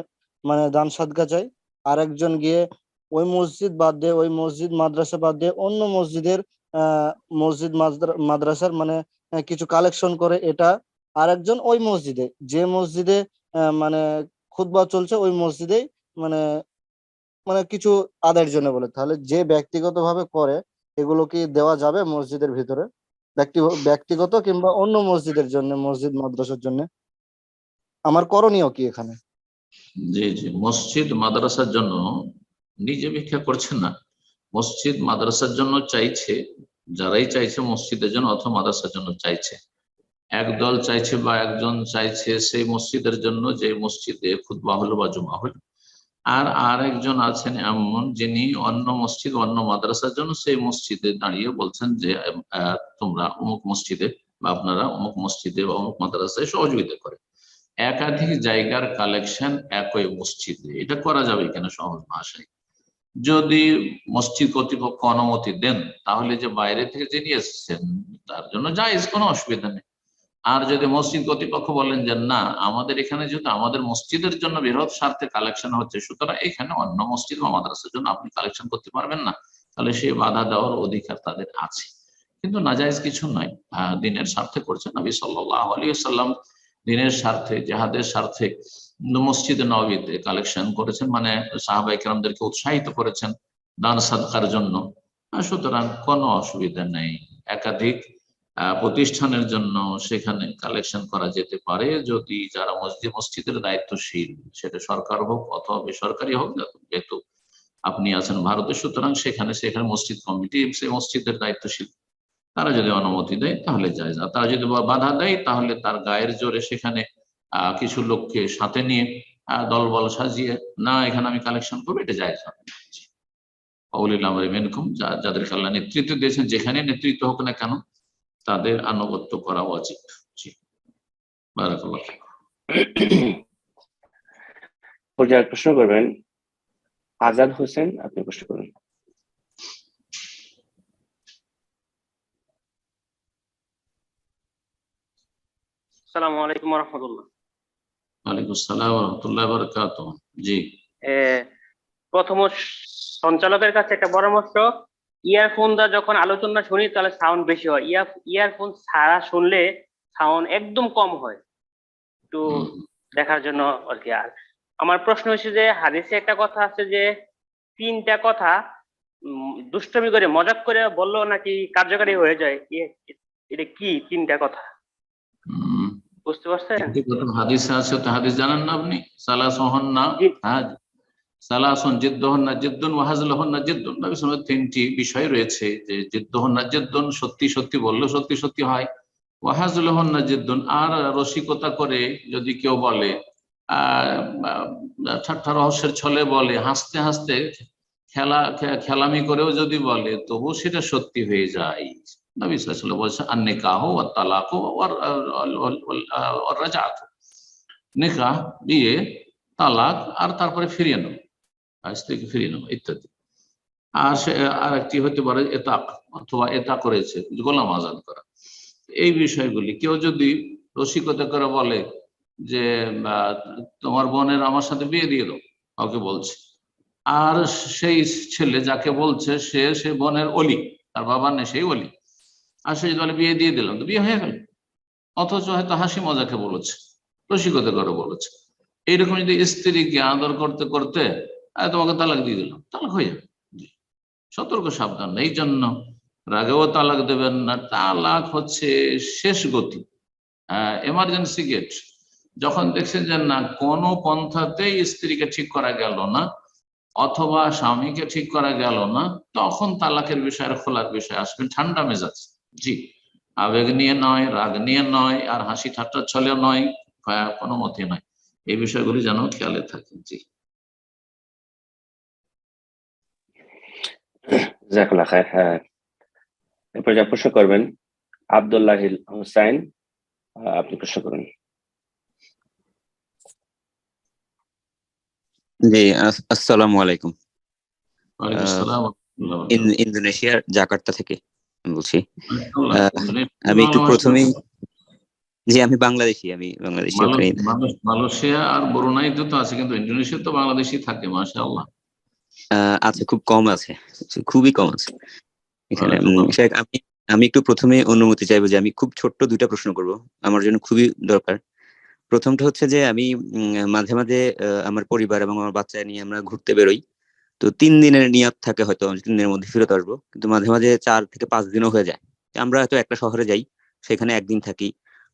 মানে দান সাদকা চাই, আর একজন গিয়ে ওই মসজিদ বাদ দিয়ে, ওই মসজিদ মাদ্রাসা বাদ দিয়ে অন্য মসজিদের মসজিদ মাদ্রাসার মানে কিছু কালেকশন করে, এটা আর একজন ওই মসজিদে, যে মসজিদে মানে খুতবা চলছে ওই মসজিদেই মানে মানে কিছু আদায়ের জন্য বলে। তাহলে যে ব্যক্তিগতভাবে করে, এগুলো কি দেওয়া যাবে মসজিদের ভিতরে, ব্যক্তিগত কিংবা অন্য মসজিদের জন্য, মসজিদ মাদ্রাসার জন্য? আমার করণীয় কি এখানে?
জি জি, মসজিদ মাদ্রাসার জন্য নিজে ভিক্ষা করছেন না, মসজিদ মাদ্রাসার জন্য চাইছে, যারাই চাইছে মসজিদের জন্য অথবা মাদ্রাসার জন্য চাইছে, একদল চাইছে বা একজন চাইছে সেই মসজিদের জন্য যে মসজিদে খুতবা হলো বা জুমা হলো, আর একজন আছেন এমন যিনি অন্য মসজিদ, অন্য মাদ্রাসার জন্য সেই মসজিদে দাঁড়িয়ে বলছেন যে তোমরা অমুক মসজিদে বা আপনারা অমুক মসজিদে বা অমুক মাদ্রাসায় সহযোগিতা করে। একাধিক জায়গার কালেকশন একই মসজিদে, এটা করা যাবে কিনা সহজ ভাষায়? যদি মসজিদ কর্তৃপক্ষ অনুমতি দেন তাহলে যে বাইরে থেকে যিনি এসেছেন তার জন্য জায়েজ, কোনো অসুবিধা নেই। আর যদি মসজিদ কর্তৃপক্ষ বলেন যে না, আমাদের এখানে যেহেতু আমাদের মসজিদের জন্য বৃহৎ স্বার্থে কালেকশন হচ্ছে, সুতরাং এখানে অন্য মসজিদ বা মাদ্রাসার জন্য আপনি কালেকশন করতে পারবেন না, তাহলে সে বাধা দেওয়ার অধিকার তাদের আছে। কিন্তু নাজায়েজ কিছু নয়, দিনের স্বার্থে করছে। নবী সাল্লাল্লাহু আলাইহি ওয়াসাল্লাম দিনের স্বার্থে, জিহাদের স্বার্থে মসজিদে নববীতে কালেকশন করেছেন, মানে সাহাবায়ে কেরামদেরকে উৎসাহিত করেছেন দান সাদকার জন্য। সুতরাং কোনো অসুবিধা নেই। একাধিক প্রতিষ্ঠানের জন্য সেখানে কালেকশন করা যেতে পারে, যদি যারা মসজিদের দায়িত্বশীল, সেটা সরকার হোক অথবা বেসরকারি হোক, যেহেতু আপনি আছেন ভারতে, সুতরাং সেখানে মসজিদ কমিটি, সেই মসজিদের দায়িত্বশীল, তারা যদি অনুমতি দেয় তাহলে জায়েজ। আর তারা যদি বাধা দেয় তাহলে তার গায়ের জোরে সেখানে কিছু লোককে সাথে নিয়ে দলবল সাজিয়ে না এখানে আমি কালেকশন করবো, এটা জায়েজ হবে। যাদেরকে আল্লাহ নেতৃত্ব দিয়েছেন, যেখানে নেতৃত্ব হোক না কেন তাদের আনুগত্য করা উচিত। জি, বারাকাল্লাহ।
প্রশ্ন করবেন আজাদ হোসেন, আপনি প্রশ্ন করুন।
আসসালামু আলাইকুম ওয়া রাহমাতুল্লাহ।
ওয়ালাইকুম আসসালাম ওয়া রাহমাতুল্লাহি ওয়া বারাকাতুহু। জি,
প্রথম সঞ্চালকের কাছে একটা পরামর্শ, ইয়ারফোন দা যখন আলোচনা শুনি তাহলে সাউন্ড বেশি হয়, ইয়ারফোন ছাড়া শুনলে সাউন্ড একদম কম হয়, একটু দেখার জন্য আর কি। আর আমার প্রশ্ন হচ্ছে যে হাদিসে একটা কথা আছে যে 3টা কথা দুষ্টমি করে মজাক করে বললো নাকি কার্যকারী হয়ে যায়, এটা কি 3টা কথা বুঝতে পারছেন?
হাদিসে আছে, তো হাদিস জানেন না আপনি? সালাসুহুন্না, হ্যাঁ, সালাসুন জিদ্দুহুন্না জিদ্দুন ওয়া হাজলুহুন্না জিদ্দুন। নবী সাল্লাল্লাহু আলাইহি ওয়াসাল্লাম 3টি বিষয় রয়েছে যে জিদ্দুহুন্না জিদ্দুন, সত্যি সত্যি বললে সত্যি সত্যি হয়, ওয়া হাজলুহুন্না জিদ্দুন, আর রসিকতা করে যদি কেউ বলে, ঠাট্টা রহস্যের ছলে বলে, হাসতে হাসতে খেলামি করেও যদি বলে, তবু সেটা সত্যি হয়ে যায়। নবী সাল্লাল্লাহু আলাইহি ওয়াসাল্লাম বলেছেন আন-নিকাহু ওয়াত-তালাকু ওয়ার-রাজআতু, নিকাহ, বিয়ে, তালাক, আর তারপরে ফিরিয়ে নেওয়া, স্ত্রীকে ফিরিয়ে নেওয়া ইত্যাদি। আর সে আরেকটি হতে পারে এতাক, অথবা এটা করেছে গোলাম আজাদ করা। এই বিষয়গুলি কেউ যদি রসিকতা করে বলে যে তোমার বোনের আমার সাথে বিয়ে দিয়ে দাও, কাউকে বলছে, আর সেই ছেলে যাকে বলছে সে বোনের অলি, তার বাবার নেই, সেই অলি, আর সে যদি বলে বিয়ে দিয়ে দিলাম, তো বিয়ে হয়ে গেল, অথচ হয়তো হাসি মজাকে বলেছে, রসিকতা করে বলেছে। এইরকম যদি স্ত্রীকে আদর করতে করতে তোমাকে তালাক দিয়ে দিলাম, তালাক হয়ে যাবে। সতর্ক সাবধান। এই জন্য রাগেও তালাক দেবেন না। তালাক হচ্ছে শেষ গতি, এমার্জেন্সি গেট। যখন দেখছেন যে না কোনো পন্থাতেই স্ত্রীকে ঠিক করা গেল না, অথবা স্বামীকে ঠিক করা গেল না, তখন তালাকের বিষয় আর খোলার বিষয় আসবেন ঠান্ডা মেজাজ। জি, আবেগ নিয়ে নয়, রাগ নিয়ে নয়, আর হাসি ঠাট্টার ছলে নয়, কোনো মতে নয়। এই বিষয়গুলি যেন খেয়ালে থাকে। জি,
জাযাকাল্লাহ খায়র। হ্যাঁ, এরপর যা প্রশ্ন করবেন আব্দুল্লাহ হুসাইন, আপনি প্রশ্ন করুন।
জি, আসসালামু আলাইকুম।
ওয়ালাইকুম আসসালাম।
ইন্দোনেশিয়ার জাকার্তা থেকে বলছি। আমি একটু প্রথমেই, জি আমি বাংলাদেশি,
মালয়েশিয়া আর ব্রুনাই তো আছে, কিন্তু ইন্দোনেশিয়া তো বাংলাদেশি থাকে, মাশাআল্লাহ।
আচ্ছা, খুব কম আছে, খুবই কম আছে এখানে। আমি একটু প্রথমে অনুমতি চাইবো যে আমি খুব ছোট্ট 2টা প্রশ্ন করব, আমার জন্য খুবই দরকার। প্রথমটা হচ্ছে যে আমি মাঝে মাঝে আমার পরিবার এবং আমার বাচ্চা নিয়ে আমরা ঘুরতে বেরোই, তো 3 দিনের নিয়ত থাকে, হয়তো 3 দিনের মধ্যে ফেরত আসবো, কিন্তু মাঝে মাঝে 4 থেকে 5 দিনও হয়ে যায়। আমরা হয়তো একটা শহরে যাই, সেখানে 1 দিন থাকি,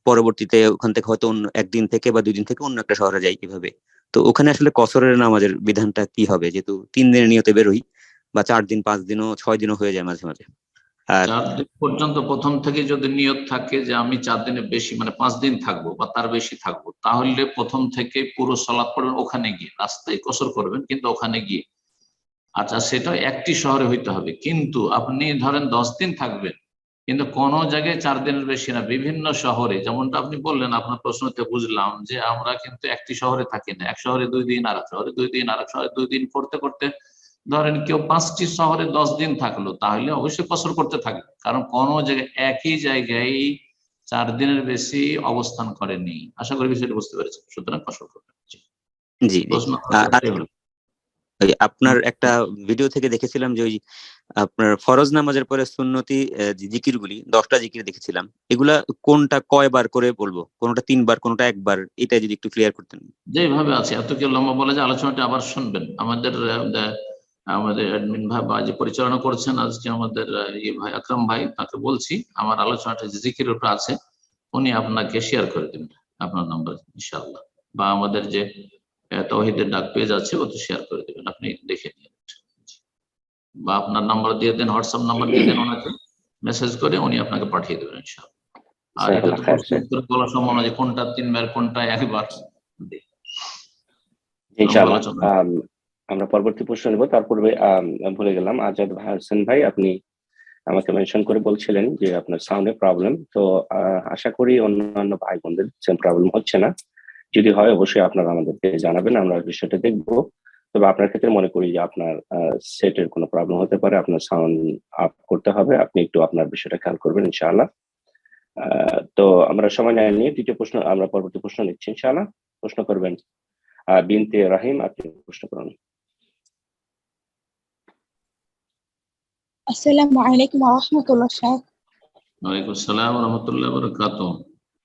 পরবর্তীতে ওখান থেকে হয়তো অন্য 1 দিন থেকে বা 2 দিন থেকে অন্য একটা শহরে যাই, এভাবে। তো ওখানে আসলে কসরের নামাজের বিধানটা কি হবে, যেহেতু 3 দিনের নিয়তে বেরোই, বা 4 দিন 5 দিনও 6 দিনও হয়ে যায় মাঝে মাঝে। আর
4 দিন পর্যন্ত প্রথম থেকে যদি নিয়ত থাকে যে আমি 4 দিনের বেশি, মানে 5 দিন থাকবো বা তার বেশি থাকবো, তাহলে প্রথম থেকে পুরো সালাত পড়বেন ওখানে গিয়ে, রাস্তায় কসর করবেন কিন্তু ওখানে গিয়ে। আচ্ছা, সেটা একটি শহরে হইতে হবে, কিন্তু আপনি ধরেন 10 দিন থাকবেন, কিন্তু কোনো জায়গায় 4 দিনের বেশি না, বিভিন্ন শহরে, যেমনটা আপনি বললেন আপনার প্রশ্নতে বুঝলাম যে আমরা কিন্তু একটি শহরে থাকি না, এক শহরে 2 দিন, আর এক শহরে 2 দিন, আর এক শহরে 2 দিন করতে করতে ধরেন কেউ 5টি শহরে 10 দিন থাকলো, তাহলে অবশ্যই কসর করতে থাকবে, কারণ কোন জায়গায় একই জায়গায় 4 দিনের বেশি অবস্থান করেনি। আশা করি বিষয়টা বুঝতে পেরেছেন, সুতরাং কসর করবেন।
জি জি
প্রশ্ন
ওই আপনার একটা ভিডিও থেকে দেখেছিলাম যে ওই আপনার ফরজ নামাজের পরে সুন্নতি জিকির গুলি 10টা জিকির দেখেছিলাম, এগুলা কোনটা কয়বার করে বলবো, কোনটা 3 বার কোনটা 1 বার, এটা যদি একটু ক্লিয়ার করতেন।
যেভাবে আছে এত কেউ লম্বা বলে যে আলোচনাটা আবার শুনবেন। আমাদের অ্যাডমিন ভাই বা যে পরিচালনা করছেন আজকে আমাদের ভাই আকরাম ভাই, তাকে বলছি আমার আলোচনাটা যে জিকিরের উপর আছে উনি আপনাকে শেয়ার করে দেবেন আপনার নাম্বার ইনশাআল্লাহ, বা আমাদের যে তাওহীদের ডাক পেজ আছে ওতে শেয়ার করে দেবেন, আপনি দেখে নিন, বা আপনার নাম্বার দিয়ে দেন, হোয়াটসঅ্যাপ নাম্বার দিয়ে দেন ওনাকে, মেসেজ করে উনি আপনাকে পাঠিয়ে দেবেন ইনশাআল্লাহ। আর এটা তো প্রশ্ন উত্তর বলা সম্ভব না যে কোনটা 3 বার কোনটা 1 বার।
ইনশাআল্লাহ আমরা পরবর্তী প্রশ্ন নেব। তার পূর্বে ভুলে গেলাম, আজাদ হোসেন ভাই আপনি আমাকে মেনশন করে বলছিলেন যে আপনার সাউন্ডে প্রবলেম, তো আশা করি অন্যান্য ভাই বোনদের সেম প্রবলেম হচ্ছে না। যদি হয় অবশ্যই আপনারা আমাদেরকে জানাবেন, আমরা বিষয়টা দেখবো। তবে আপনার ক্ষেত্রে মনে করি যে আপনার সেটের কোনো প্রবলেম হতে পারে, আপনার সাউন্ড আপ করতে হবে, আপনি একটু আপনার বিষয়টা খেয়াল করবেন ইনশাআল্লাহ। তো আমরা সময় নিয়ে দ্বিতীয় প্রশ্ন, আমরা পরবর্তী প্রশ্ন নিচ্ছি ইনশাআল্লাহ। প্রশ্ন করবেন বিনতে রাহিম, আপনি প্রশ্ন করুন।
আসসালামু আলাইকুম ওয়া রাহমাতুল্লাহ। শাহ,
ওয়ালাইকুম আসসালাম ওয়া রাহমাতুল্লাহি ওয়া বারাকাতুহু।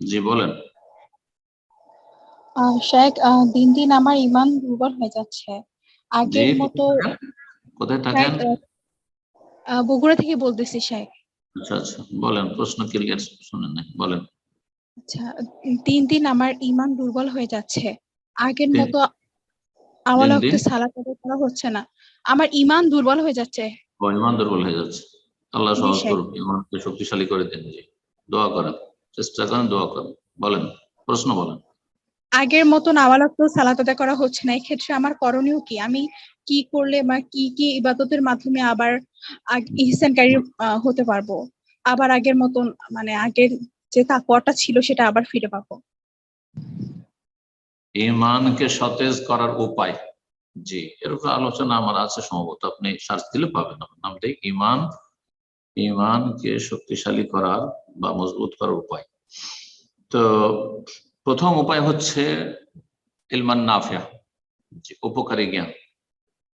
জি বলেন।
শাহ, দিন দিন আমার ঈমান দুর্বল হয়ে যাচ্ছে। আগের মতো
কোথায় থাকেন?
বগুড়া থেকে বলতেছি শাহ।
আচ্ছা আচ্ছা, বলেন, প্রশ্ন ক্লিয়ার শুনেন না, বলেন।
আচ্ছা, দিন দিন আমার ঈমান দুর্বল হয়ে যাচ্ছে। আগের মতো আমার ওয়াক্ত সালাত আদায় করা হচ্ছে না। আমার ঈমান দুর্বল হয়ে যাচ্ছে।
ঈমান দুর্বল হয়ে যাচ্ছে, আল্লাহ
জি
সহজ
শাহ।
করুন, ঈমানকে শক্তিশালী করে দেন। জি, দোয়া করেন, চেষ্টা করেন, দোয়া করেন। বলেন, প্রশ্ন বলেন।
আগের মতন আমার ওয়াক্ত সালাত আদায় করা হচ্ছে না, এই ক্ষেত্রে আমার করণীয় কি? আমি কি করলে বা কি কি ইবাদতের মাধ্যমে আবার ইহসানকারী হতে পারবো, আবার আগের মতন মানে আগের যে তাকওয়াটা ছিল সেটা আবার ফিরে পাবো?
ঈমানকে সতেজ করার উপায়, জি এরকম আলোচনা আমার আছে সম্ভবত, আপনি সার্চ দিলে পাবেন। আমার নামটাই ঈমানকে শক্তিশালী করার বা মজবুত করার উপায়। তো প্রথম উপায় হচ্ছে ইলমান নাফিয়া, উপকারী জ্ঞান।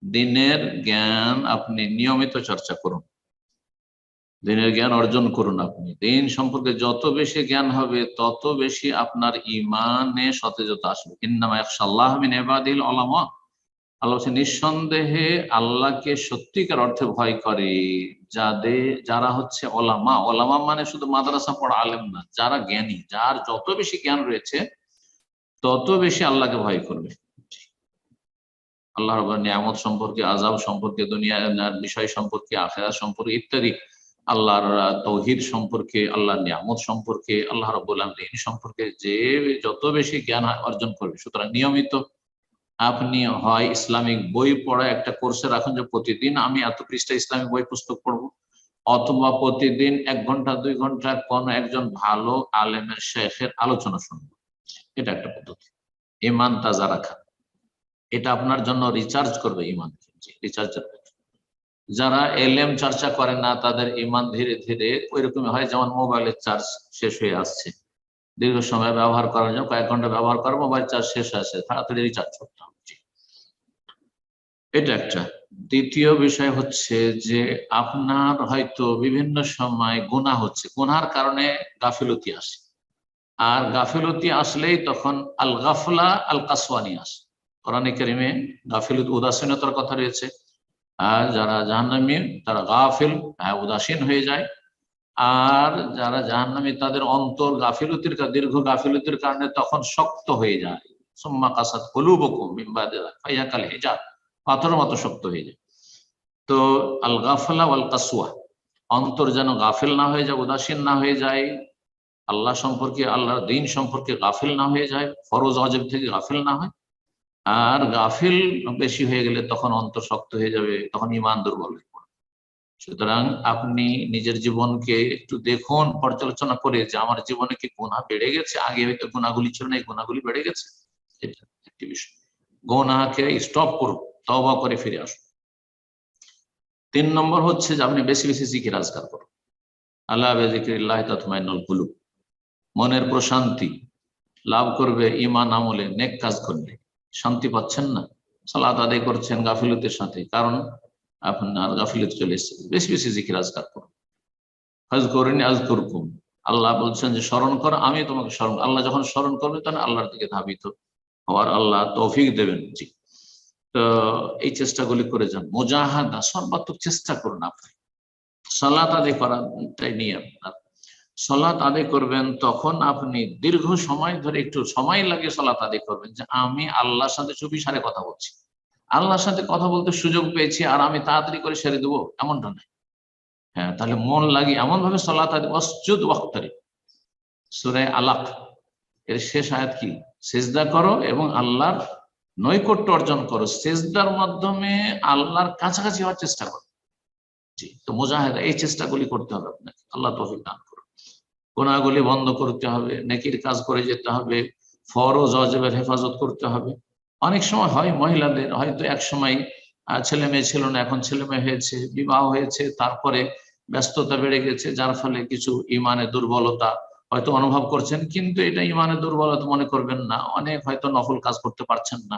দিনের জ্ঞান আপনি নিয়মিত চর্চা করুন, দিনের জ্ঞান অর্জন করুন। আপনি দিন সম্পর্কে যত বেশি জ্ঞান হবে তত বেশি আপনার ঈমানে সতেজতা আসবে। ইন্নামা ইয়াখশাল্লাহ মিন ইবাদিল উলামা, আল্লাহ বলছেন নিঃসন্দেহে আল্লাহকে সত্যিকার অর্থে ভয় করে যারা হচ্ছে ওলামা। ওলামা মানে শুধু মাদ্রাসা পড়া আলেম না, যারা জ্ঞানী, যার যত বেশি জ্ঞান রয়েছে তত বেশি আল্লাহকে ভয় করবে। আল্লাহর নিয়ামত সম্পর্কে, আযাব সম্পর্কে, দুনিয়ার বিষয় সম্পর্কে, আখিরাত সম্পর্কে ইত্যাদি, আল্লাহর তাওহীদ সম্পর্কে, আল্লাহর নিয়ামত সম্পর্কে, আল্লাহ রাব্বুল আলামিন সম্পর্কে যে যত বেশি জ্ঞান অর্জন করবে। সুতরাং নিয়মিত আপনি হয় ইসলামিক বই পড়া একটা কোর্সে রাখুন যে প্রতিদিন আমি এত পৃষ্ঠা ইসলামিক বই পুস্তক পড়বো, অথবা প্রতিদিন 1 ঘন্টা 2 ঘন্টা কোন একজন ভালো আলেমের শেখের আলোচনা শুনবো। এটা একটা পদ্ধতি ঈমান তাজা রাখা, এটা আপনার জন্য রিচার্জ করবে ঈমানকে। রিচার্জের যারা এলএম চর্চা করে না তাদের ঈমান ধীরে ধীরে ওইরকম হয় যেমন মোবাইলের চার্জ শেষ হয়ে আসছে, দীর্ঘ সময় ব্যবহার করার জন্য কয়েক ঘন্টা ব্যবহার করে মোবাইল চার্জ শেষ আসে, তাড়াতাড়ি রিচার্জ করতে হবে। এটা একটা। দ্বিতীয় বিষয় হচ্ছে যে আপনার হয়তো বিভিন্ন সময় গুনাহ হচ্ছে, গুনার কারণে গাফিলতি আসে, আর গাফিলতি আসলেই তখন আল গাফলা আল কাসওয়ানি আসে। কোরআনে কারিমে গাফিলতি উদাসীনতার কথা রয়েছে, আর যারা জাহান্নামী তারা গাফিল, উদাসীন হয়ে যায়। আর যারা জাহান্নামী তাদের অন্তর গাফিলতির দীর্ঘ গাফিলতির কারণে তখন শক্ত হয়ে যায়। সুম্মা কাসাত কুলুবুকুম মিন বাদি যালিকা ফাহিয়া কাল হিজার, পাথরের মতো শক্ত হয়ে যায়। তো আল গাফলা ওয়াল কাসওয়া, অন্তর যেন গাফিল না হয়ে যায়, উদাসীন না হয়ে যায়, আল্লাহ সম্পর্কে, আল্লাহর দ্বীন সম্পর্কে গাফিল না হয়ে যায়, ফরজ ওয়াজিব থেকে গাফিল না হয়। আর গাফিল বেশি হয়ে গেলে তখন অন্তর শক্ত হয়ে যাবে, তখন ঈমান দুর্বল হয়ে পড়বে। সুতরাং আপনি নিজের জীবনকে একটু দেখুন, পর্যালোচনা করে যে আমার জীবনে কি গুনাহ বেড়ে গেছে, আগে হয়তো গুনাহগুলি ছিল না, এই গুনাহগুলি বেড়ে গেছে। এটা একটি বিষয়। গুনাহকে স্টপ করুন, তওবা করে ফিরে আসুন। 3 নম্বর হচ্ছে যে আপনি বেশি বেশি জিকির আজকার করুন। আলা বিযিকরিল্লাহি তাতমাইন্নুল কুলুব, মনের প্রশান্তি লাভ করবে ঈমান আমলে, নেক কাজ করলে। শান্তি পাচ্ছেন না, সালাত আদায় করছেন গাফিলতির সাথে, কারণ আপনার গাফিলতি চলে এসেছে। বেশি বেশি জিকির আজকার করুন। ফাজকুরুনি আযকুরকুম, আল্লাহ বলছেন যে স্মরণ করো, আমি তোমাকে স্মরণ। আল্লাহ যখন স্মরণ করবে তখন আল্লাহর দিকে ধাবিত হওয়ার আল্লাহ তৌফিক দেবেন। জি, তো এই চেষ্টাগুলি করে যান। মুজাহাদা, সর্বাত্মক চেষ্টা করুন আপনি সালাত আদায় করাটাই নিয়ে। আপনার সালাত আদায় করবেন তখন আপনি দীর্ঘ সময় ধরে, একটু সময় লাগে সালাত আদায় করবেন, যে আমি আল্লাহর সাথে চুপিসারে কথা বলছি, আল্লাহর সাথে কথা বলতে সুযোগ পেয়েছি আর আমি তাড়াতাড়ি করে সেরে দেবো, এমনটা নয়। হ্যাঁ, তাহলে মন লাগিয়ে এমন ভাবে সালাত আদায়, ওয়াসজুদ ওয়াক্তারিব, সূরা আলাক এর শেষ আয়াত কি? সিজদা করো এবং আল্লাহর নৈকট্য অর্জন করো, সিজদার মাধ্যমে আল্লাহর কাছাকাছি হওয়ার চেষ্টা করো। জি, তো মুজাহিদা, এই চেষ্টাগুলি করতে হবে আপনাকে। আল্লাহ তৌফিক দান করুন। গুনাহগুলি বন্ধ করতে হবে, নেকির কাজ করে যেতে হবে, ফরজ ওয়াজিবের হেফাজত করতে হবে। অনেক সময় হয় মহিলাদের হয়তো এক সময় ছেলে মেয়ে ছিল না, এখন ছেলে মেয়ে হয়েছে, বিবাহ হয়েছে, তারপরে ব্যস্ততা বেড়ে গেছে, যার ফলে কিছু ইমানের দুর্বলতা হয়তো অনুভব করছেন, কিন্তু এটা ইমানের দুর্বলতা মনে করবেন না। অনেক হয়তো নফল কাজ করতে পারছেন না,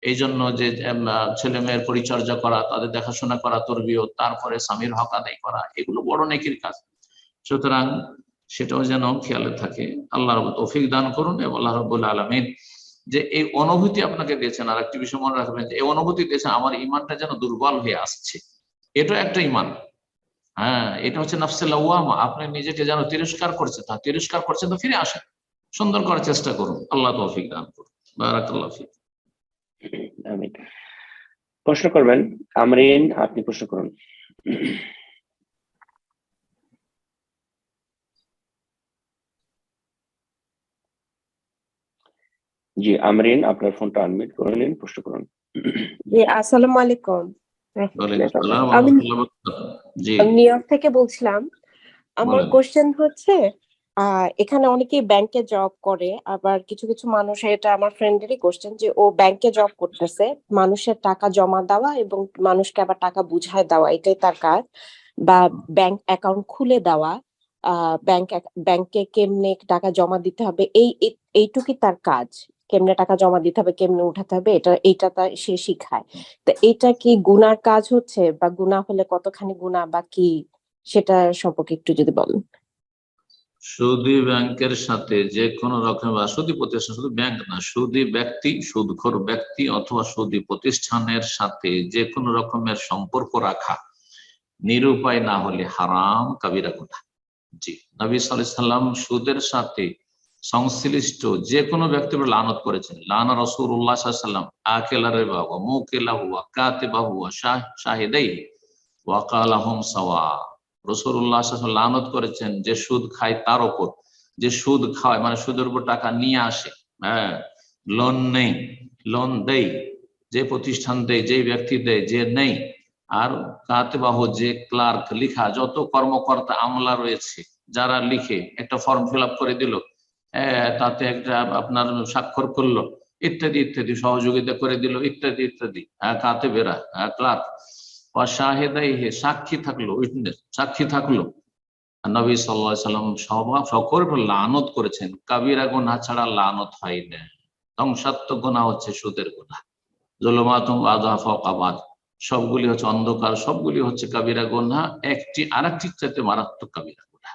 এই জন্য যে ছেলে মেয়ের পরিচর্যা করা, তাদের দেখাশোনা করা, তরবিয়ত, তারপরে স্বামীর হক আদায় করা, এগুলো বড় নেকির কাজ। সুতরাং সেটাও যেন খেয়ালে থাকে। আল্লাহ রাব্বুল তৌফিক দান করুন এবং আল্লাহ রাব্বুল আলামিন যে এই অনুভূতি আপনাকে দিয়েছেন, আর একটি বিষয় মনে রাখবেন, যে এই অনুভূতি দিয়েছেন আমার ইমানটা যেন দুর্বল হয়ে আসছে, এটা একটা ইমান। হ্যাঁ, এটা হচ্ছে নাফসে লাওয়ামা, আপনি নিজেকে যেন তিরস্কার করছেন, তা তিরস্কার করছেন তো ফিরে আসেন, সুন্দর করার চেষ্টা করুন। আল্লাহ তৌফিক দান করুন। বারাকাল্লাহু ফিক।
আমিন। প্রশ্ন করবেন আমরিন, আপনি প্রশ্ন করুন। জি আমরিন, আপনার ফোনটা আনমিউট করে নিন, প্রশ্ন করুন।
জি, আসসালামু আলাইকুম।
ওয়ালাইকুম আসসালাম ওয়া
আমি
রাহমাতুল্লাহি ওয়া বারাকাতুহু। জি
নিউ ইয়র্ক থেকে বলছিলাম। আমার
বলেন।
কোশ্চেন হচ্ছে, এখানে অনেকেই ব্যাংকে জব করে, আবার কিছু কিছু মানুষ, এটা আমার ফ্রেন্ডেরই কোশ্চেন, যে ও ব্যাংকে জব করতেছে, মানুষের টাকা জমা দেওয়া এবং মানুষকে আবার টাকা বুঝায় দেওয়া, এটাই তার কাজ, বা ব্যাংক অ্যাকাউন্ট খুলে দেওয়া, ব্যাংকে কেমনে টাকা জমা দিতে হবে, এইটুকুই তার কাজ। কেমনে টাকা জমা দিতে হবে, কেমনে উঠাতে হবে, এইটা সে শিখায়। তো এটা কি গুনার কাজ হচ্ছে, বা গুনাহ হলে কতখানি গুনাহ, বা কি, সেটা সম্পর্কে একটু যদি বলেন।
সুদী ব্যাংকের সাথে যে কোনো রকম, বা সুদী প্রতিষ্ঠান, শুধু ব্যাংক না, সুদী ব্যক্তি, সুদখোর ব্যক্তি অথবা সুদী প্রতিষ্ঠানের সাথে যে কোনো রকমের সম্পর্ক রাখা নিরুপায় না হলে হারাম, কাবিরা গুনাহ। জি, নবী সাল্লাল্লাহু আলাইহি সাল্লাম সুদের সাথে সংশ্লিষ্ট যে কোনো ব্যক্তির উপর লানত করেছেন। লানা রাসূলুল্লাহ সাল্লাল্লাহু আলাইহি ওয়াসাল্লাম আকিলা রিবা ওয়া মুকিলাহু ওয়া কাতিবাহু ওয়া শাহিদাইহি ওয়া কালাহুম সাওয়া। রাসূলুল্লাহ সাল্লাল্লাহু আলাইহি ওয়াসাল্লাম লানত করেছেন যে সুদ খায় তার উপর, যে সুদ খায় মানে সুদের উপর টাকা নিয়ে আসে, হ্যাঁ, লোন নেই, লোন দেই, যে প্রতিষ্ঠান দেয়, যে ব্যক্তি দেয়, যে নেই, আর কাতিবাহু, যে ক্লার্ক, লিখা যত কর্মকর্তা আমলা রয়েছে, যারা লিখে একটা ফর্ম ফিল আপ করে দিল, তাতে একটা আপনার স্বাক্ষর করলো, ইত্যাদি ইত্যাদি, সহযোগিতা করে দিল, ইত্যাদি ইত্যাদি, কাতিবেরা, ক্লার্ক, শাহেদাইহি, সাক্ষী থাকলো, উইটনেস, সাক্ষী থাকলো। নবী সাল্লাল্লাহু আলাইহি সাল্লাম সকল লানত করেছেন। কাবিরা গুনাহ ছাড়া লানত হয় না। ধ্বংসাত্মক গুনাহ হচ্ছে সুদের গুনাহ। যুলুমাতুম বাযুহা ফাওকা বায, সবগুলি হচ্ছে অন্ধকার, সবগুলি হচ্ছে কাবিরা গুনাহ, একটি আরেকটির চাইতে মারাত্মক কাবিরা গুনাহ।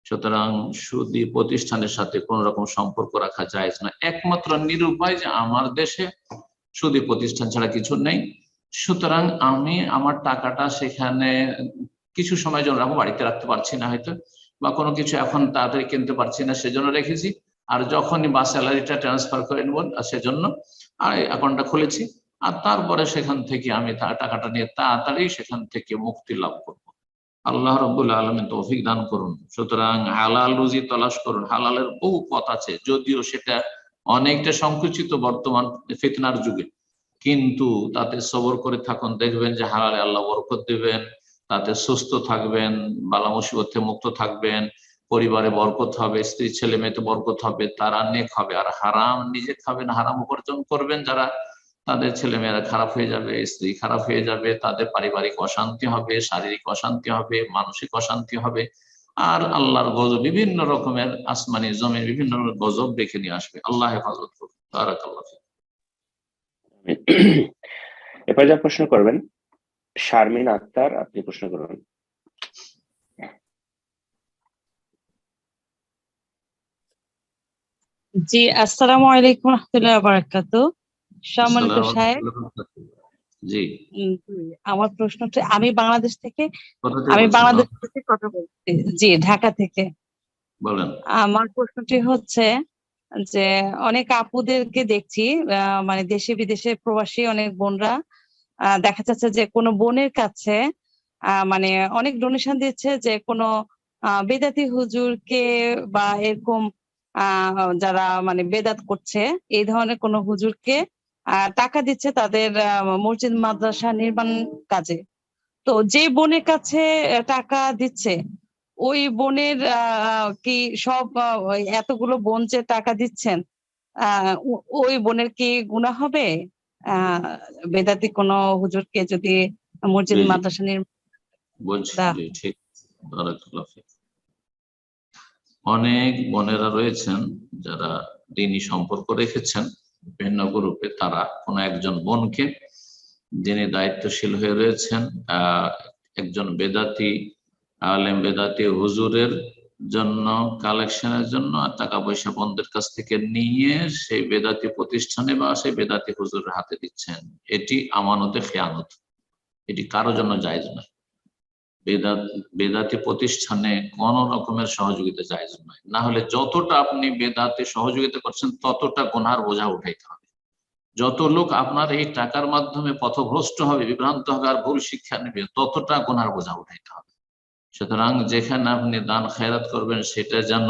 সুতরাং সুদী প্রতিষ্ঠানের সাথে কোন রকম সম্পর্ক রাখা জায়েজ না। একমাত্র নিরুপায় যে আমার দেশে সুদী প্রতিষ্ঠান ছাড়া কিছু নেই, সুতরাং আমি আমার টাকাটা সেখানে কিছু সময় জন্য রাখবো, বাড়িতে রাখতে পারছি না হয়তো, বা কোনো কিছু এখন তাড়াতাড়ি কিনতে পারছি না, সেজন্য রেখেছি। আর যখনই বা স্যালারিটা ট্রান্সফার করে নেব সেজন্য আর অ্যাকাউন্টটা খুলেছি, আর তারপরে সেখান থেকে আমি টাকাটা নিয়ে তাড়াতাড়ি সেখান থেকে মুক্তি লাভ করব। আল্লাহ রাব্বুল আলামিন তৌফিক দান করুন। সুতরাং হালাল রুজি তলাশ করুন। হালালের বহু পথ আছে, যদিও সেটা অনেকটা সংকুচিত বর্তমান ফিতনার যুগে, কিন্তু তাতে সবর করে থাকুন, দেখবেন যে হালালে আল্লাহ বরকত দিবেন, তাতে সুস্থ থাকবেন, বালা মুসিবত থেকে মুক্ত থাকবেন, পরিবারে বরকত হবে, স্ত্রী ছেলে মেয়েতে বরকত হবে, তারা নেক হবে। আর হারাম নিজে খাবেন, হারাম উপার্জন করবেন যারা, তাদের ছেলেমেয়েরা খারাপ হয়ে যাবে, স্ত্রী খারাপ হয়ে যাবে, তাদের পারিবারিক অশান্তি হবে, শারীরিক অশান্তি হবে, মানসিক অশান্তি হবে, আর আল্লাহর গজব বিভিন্ন রকমের আসমানি জমিন বিভিন্ন রকমের গজব ডেকে নিয়ে আসবে। আল্লাহ হেফাজত করুন। বারাকাল্লাহ ফিক।
এরপর যা প্রশ্ন করবেন শারমিন আক্তার, আপনি প্রশ্ন করবেন।
জি, আসসালামু আলাইকুম রহমতুল্লাহ বারাকাতু। সম্মানিত
আসসালামু
সাহেব,
আলাইকুম ওয়া রাহমাতুল্লাহ। জি,
জি, আমার প্রশ্নটা, আমি বাংলাদেশ থেকে
কোথা থেকে বলছেন?
কথা বলছি। জি, ঢাকা থেকে।
বলেন।
আমার প্রশ্নটি হচ্ছে যে অনেক আপুদেরকে দেখছি, মানে দেশে বিদেশে প্রবাসী অনেক বোনরা, দেখা যাচ্ছে যে কোনো বোনের কাছে মানে অনেক ডোনেশন দিচ্ছে, যে কোনো বেদাতি হুজুরকে বা এরকম যারা মানে বেদাত করছে এই ধরনের কোনো হুজুরকে টাকা দিচ্ছে তাদের মসজিদ মাদ্রাসা নির্মাণ কাজে। তো যে বোনের কাছে টাকা দিচ্ছে, ওই বোনের কি সব ওই এতগুলো বোন যে টাকা দিচ্ছেন, ওই বোনের কি গুনাহ হবে বেদাতি কোনো হুজুরকে যদি মসজিদ
জি জি
মাদ্রাসা নির্মাণ
বলছি,
দেওয়া
জি
হয়?
ঠিক। বারাকাল্লাহ ফিক। অনেক বোনেরা রয়েছেন যারা দিনই সম্পর্ক রেখেছেন বিভিন্ন গ্রুপে, তারা কোন একজন বোনকে যিনি দায়িত্বশীল হয়ে রয়েছেন একজন বেদাতি আলেম বেদাতি হুজুরের জন্য কালেকশনের জন্য টাকা পয়সা বোনদের কাছ থেকে নিয়ে সেই বেদাতি প্রতিষ্ঠানে বা সেই বেদাতি হুজুরের হাতে দিচ্ছেন। এটি আমানতে খেয়ানত, এটি কারোর জন্য জায়েজ নয়। বেদাতি প্রতিষ্ঠানে কোন রকমের সহযোগিতা জায়েজ নয়। না হলে যতটা আপনি বেদাতে সহযোগিতা করছেন ততটা গুনার বোঝা উঠাইতে হবে। যত লোক আপনার এই টাকার মাধ্যমে পথভ্রষ্ট হবে, বিভ্রান্ত হবে আর ভুল শিক্ষা নেবে, ততটা গুনার বোঝা উঠাইতে হবে। সুতরাং যেখানে আপনি দান খেরাত করবেন সেটা যেন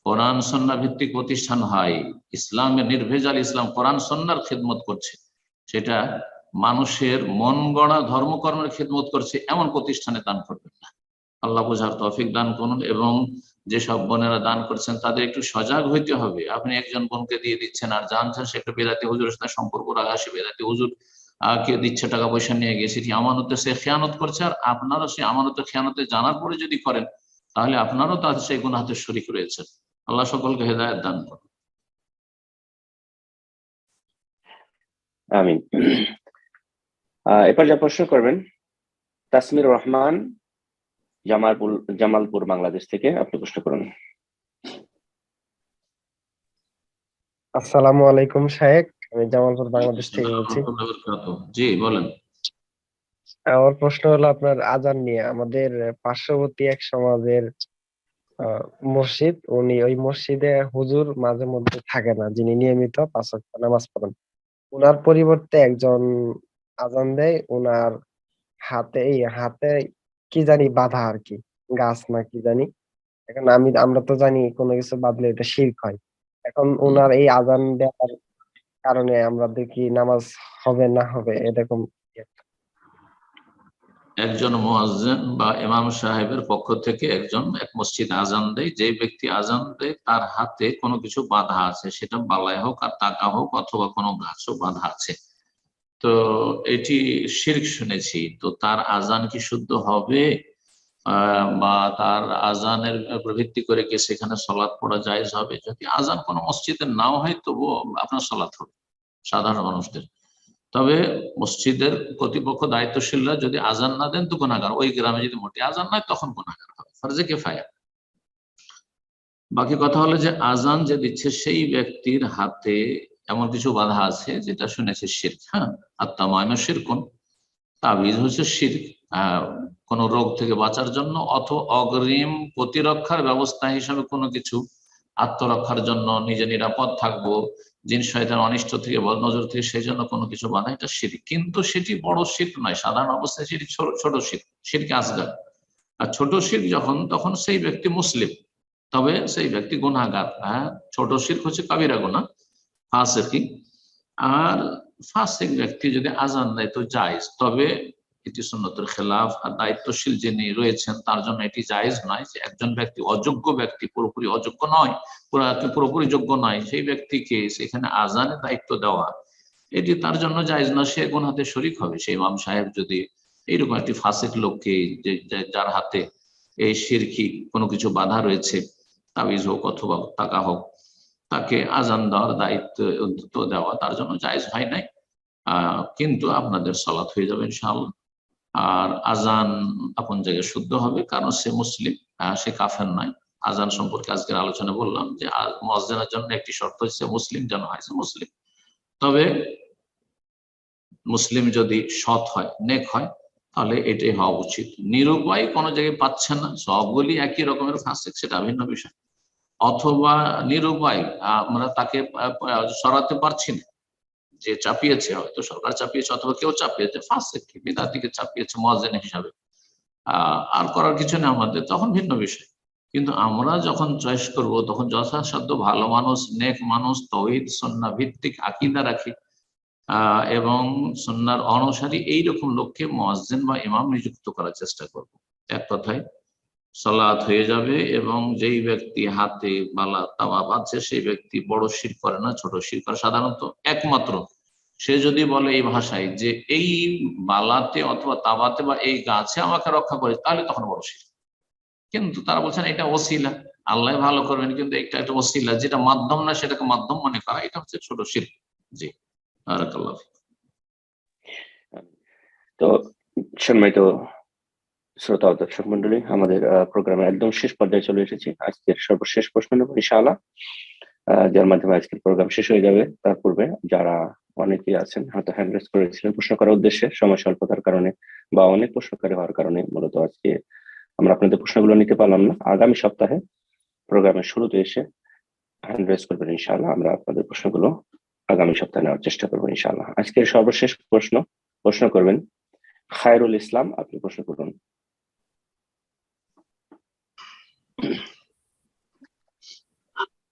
কোরআন সন্না ভিত্তিক প্রতিষ্ঠান হয়, ইসলামের নির্ভেজাল ইসলাম কোরআন সন্ন্যার খেদমত করছে, সেটা মানুষের মন গড়া ধর্মকর্মের খেদমত করছে এমন প্রতিষ্ঠানে দান করবেন না। আল্লাহ বোঝার তৌফিক দান করুন। এবং যেসব বোনেরা দান করছেন তাদের একটু সজাগ হইতে হবে। আপনি একজন বোনকে দিয়ে দিচ্ছেন আর জানছেন সে একটা বেদাতি হুজুরের সাথে সম্পর্ক রাখা, সে বেদাতি হুজুর কে দিচ্ছে টাকা পয়সা নিয়ে গিয়ে, সেটি আমানতে সে খেয়ানত করছে। আর আপনারা সেই আমানতে খেয়ানতে জানার পরে যদি করেন তাহলে আপনারাও তাদের সেই গুনাহতে শরীক রয়েছেন। আল্লাহ সকলকে হেদায়েত দান করুন।
আমিন। এরপর যা প্রশ্ন করবেন তাসমির রহমান, জামালপুর বাংলাদেশ থেকে, আপনি প্রশ্ন করুন।
আসসালামু আলাইকুম শাহেক, আমি জামালপুর বাংলাদেশ থেকে বলছি।
জি বলেন।
আমার প্রশ্ন হলো আপনার আজান নিয়ে। আমাদের পার্শ্ববর্তী এক সমাজের মসজিদ, ওই মসজিদে হুজুর মাঝে মধ্যে থাকে না, যিনি নিয়মিত 5 ওয়াক্ত নামাজ পড়েন। উনার পরিবর্তে একজন আজান দেয়। উনার হাতে কি জানি বাঁধা আর কি, গাছ না কি জানি। এখন আমরা তো জানি কোনো কিছু বাঁধলে এটা শিরক হয়। এখন উনার এই আজান দেওয়ার কারণে আমরা দেখি নামাজ হবে না হবে এরকম।
একজন মুয়াজ্জিন বা ইমাম সাহেবের পক্ষ থেকে এক মসজিদ আজান দেয়, যে ব্যক্তি আজান দেয় তার হাতে কোনো কিছু বাঁধা আছে, সেটা বালাই হোক আর টাকা হোক অথবা কোনো গাছও বাঁধা আছে, তো এটি শিরক শুনেছি। তো তার আজান কি শুদ্ধ হবে বা তার আজানের উপর ভিত্তি করে কি সেখানে সালাত পড়া জায়েজ হবে? যদি আজান কোনো মসজিদে নাও হয় তবুও আপনার সালাত হবে সাধারণ মানুষদের। তবে মসজিদের কর্তৃপক্ষ দায়িত্বশীলরা যদি আজান না দেন তো গুনাহগার, ওই গ্রামে যদি মোটে আজান নাই তখন গুনাহগার হবে, ফরজে কিফায়া। বাকি কথা হলো যে আজান যে দিচ্ছে সেই ব্যক্তির হাতে এমন কিছু বাধা আছে যেটা শুনেছে শিরক। হ্যাঁ, আত্মামায়না শিরকুন, তাবিজ হচ্ছে শিরক। কোন রোগ থেকে বাঁচার জন্য অথবা অগ্রিম প্রতিরক্ষার ব্যবস্থা হিসাবে কোনো কিছু আত্মরক্ষার জন্য, নিজে নিরাপদ থাকবো জিন শয়তান অনিষ্ট থেকে বদনজর থেকে, সেই জন্য কোনো কিছু বাধা, এটা শিরক। কিন্তু সেটি বড় শিরক নয়, সাধারণ অবস্থায় সেটি ছোট শিরক, শিরকে আসগার। আর ছোট শিরক যখন, তখন সেই ব্যক্তি মুসলিম, তবে সেই ব্যক্তি গুনাহগার। হ্যাঁ, ছোট শিরক হচ্ছে কাবিরা গুনাহ, ফাসিকি। আর ফাসিক ব্যক্তি যদি আজান দেয় তো জায়েজ, তবে এটি সুন্নতের খেলাফ। আর দায়িত্বশীল যিনি রয়েছেন তার জন্য এটি জায়েজ নয় যে একজন ব্যক্তি, অযোগ্য ব্যক্তি, পুরোপুরি অযোগ্য নয়, পুরোপুরি যোগ্য নয়, সেই ব্যক্তিকে সেখানে আজানের দায়িত্ব দেওয়া এটি তার জন্য জায়েজ না, সে গুনাতে শরিক হবে। সেই ইমাম সাহেব যদি এইরকম একটি ফাসিক লোককে, যার হাতে এই শিরকি কোনো কিছু বাধা রয়েছে, তাবিজ হোক অথবা টাকা হোক, তাকে আজান দেওয়ার দায়িত্ব দেওয়া তার জন্য জায়েজ হয় নাই। কিন্তু আপনাদের সালাত হয়ে যাবে ইনশাআল্লাহ। আর আজান আপন জায়গায় শুদ্ধ হবে, কারণ সে মুসলিম, সে কাফের নয়। আজান সম্পর্কে আজকের আলোচনা বললাম যে মুয়াজ্জিনের জন্য একটি শর্ত হচ্ছে মুসলিম যেন হয়, মুসলিম। তবে মুসলিম যদি সৎ হয়, নেক হয়, তাহলে এটাই হওয়া উচিত। নিরুপায় কোনো জায়গায় পাচ্ছে না, সবগুলি একই রকমের ফাসিক, সেটা ভিন্ন বিষয়। অথবা নিরুপায়, আমরা তাকে সরাতে পারছি না, যে চাপিয়েছে, হয়তো সরকার চাপিয়েছে অথবা কেউ চাপিয়েছে, ফাসিক বিদআতিকে চাপিয়েছে মুয়াজ্জিন হিসাবে, আর করার কিছু নেই আমাদের, তখন ভিন্ন বিষয়। কিন্তু আমরা যখন চয়েস করব, তখন যথাসাধ্য ভালো মানুষ, নেক মানুষ, তাওহীদ সুন্নাহ ভিত্তিক আকীদা রাখি এবং সুন্নাহর অনুসারী এইরকম লোককে মুয়াজ্জিন বা ইমাম নিযুক্ত করার চেষ্টা করব। এক কথায় সালাত হয়ে যাবে, এবং যেই ব্যক্তি হাতে বালা তাওয়া বাঁধছে সেই ব্যক্তি বড় শিরক করে না, ছোট শিরক করে। সাধারণত একমাত্র সে যদি বলে এই ভাষায় যে এই বালাতে অথবা তাওয়াতে বা এই গাছে আমাকে রক্ষা করে, তাহলে তখন বড় শিরক। কিন্তু তারা বলছেন এটা ওসিলা, আল্লাহ ভালো করবেন, কিন্তু এটা একটা ওসিলা, যেটা মাধ্যম না সেটাকে মাধ্যম মনে করা, এটা হচ্ছে ছোট শিরক। জি, বারাকাল্লাহ ফিক।
তো সম্মানিত শ্রোতা ও দর্শক মন্ডলী, আমাদের প্রোগ্রামের একদম শেষ পর্যায়ে চলে এসেছি। আজকের সর্বশেষ প্রশ্ন নেব ইনশাআল্লাহ, যার মাধ্যমে আজকের প্রোগ্রাম শেষ হয়ে যাবে। তার পূর্বে যারা অনেকেই আছেন হয়তো হ্যান্ড রেজ করেছিলেন প্রশ্ন করার উদ্দেশ্যে, সময় স্বল্পতার কারণে বা অনেক প্রশ্নকারী হওয়ার কারণে মূলত আজকে আমরা আপনাদের প্রশ্নগুলো নিতে পারলাম না। আগামী সপ্তাহে প্রোগ্রামের শুরুতে এসে হ্যান্ড রেজ করবেন ইনশাআল্লাহ, আমরা আপনাদের প্রশ্নগুলো আগামী সপ্তাহে নেওয়ার চেষ্টা করবো ইনশাআল্লাহ। আজকের সর্বশেষ প্রশ্ন করবেন খায়রুল ইসলাম, আপনি প্রশ্ন করুন।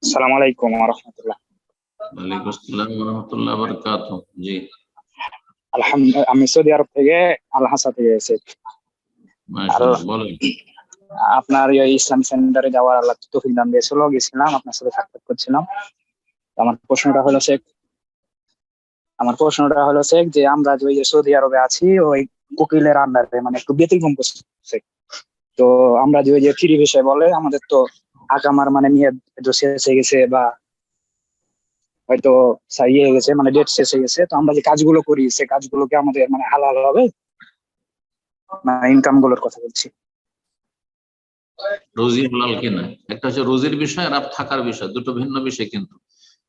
আসসালামু আলাইকুম ওয়া রাহমাতুল্লাহ।
ওয়ালাইকুম আসসালাম ওয়া রাহমাতুল্লাহি ওয়া বারাকাতুহু। জি,
আলহামদুলিল্লাহ, আমি সৌদি আরব থেকে আল হাসা থেকে এসেছি।
মাশাআল্লাহ, বলেন।
আপনার এই ইসলাম সেন্টারে যাওয়ার আল্লাহ তৌফিক দান দিয়েছিল, গেছিলাম, আপনার সাথে সাক্ষাৎ করছিলাম। আমার প্রশ্নটা হলো শেখ, যে আমরা যে ওই যে সৌদি আরবে আছি, ওই উকিলের আন্ডারে, মানে একটু ব্যতিক্রম করছে। তো আমরা যে ওই যে ফ্রি বিষয় বলে, আমাদের তো আকামার মানে মেয়াদ শেষ হয়ে গেছে, বা হয়তো ইয়ে হয়ে গেছে, মানে ডেট শেষ হয়ে গেছে। তো আমরা যে কাজগুলো করি, সে কাজগুলোকে আমাদের মানে হালাল হবে, মানে ইনকাম গুলোর কথা বলছি।
রুজি হালাল কিনা, একটা হচ্ছে রুজির বিষয় আর থাকার বিষয়, দুটো ভিন্ন বিষয়। কিন্তু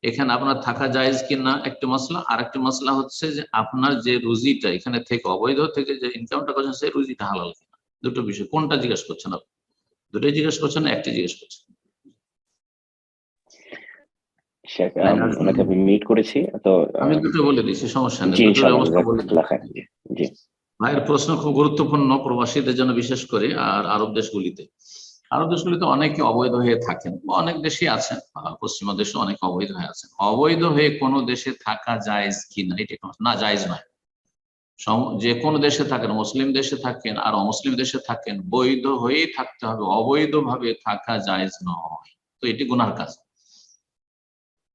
এখানে আপনার থাকা জায়েজ কিনা একটি মাসলা, আর একটি মাসলা হচ্ছে যে আপনার যে রুজিটা এখানে থেকে অবৈধ থেকে যে ইনকামটা করছেন, সেই রুজিটা হালাল কিনা, দুটো বিষয়। কোনটা জিজ্ঞেস করছেন আপনি? দুটোই জিজ্ঞেস করছেন না একটি জিজ্ঞেস করছেন?
ওনাকে আমি মিট করেছি, তো
আমি দুটো বলে দিচ্ছি, সমস্যা নেই।
জি
দুটোর
ইনশাআল্লাহ,
ব্যবস্থা বলে দিচ্ছি।
জাযাকাল্লাহ খাইর। জি,
ভাইয়ের প্রশ্ন খুব গুরুত্বপূর্ণ, প্রবাসীদের জন্য বিশেষ করে। আর আরব দেশগুলিতে অনেকে অবৈধ হয়ে থাকেন, অনেক দেশে আছেন, পশ্চিমা দেশে অনেকে অবৈধ হয়ে আছেন। অবৈধ হয়ে কোনো দেশে থাকা জায়েজ কিনা, এটা না, জায়েজ নয়। যে কোনো দেশে থাকেন, মুসলিম দেশে থাকেন আর অমুসলিম দেশে থাকেন, বৈধ হয়েই থাকতে হবে, অবৈধভাবে থাকা জায়েজ নয়। তো এটি গুনার কাজ।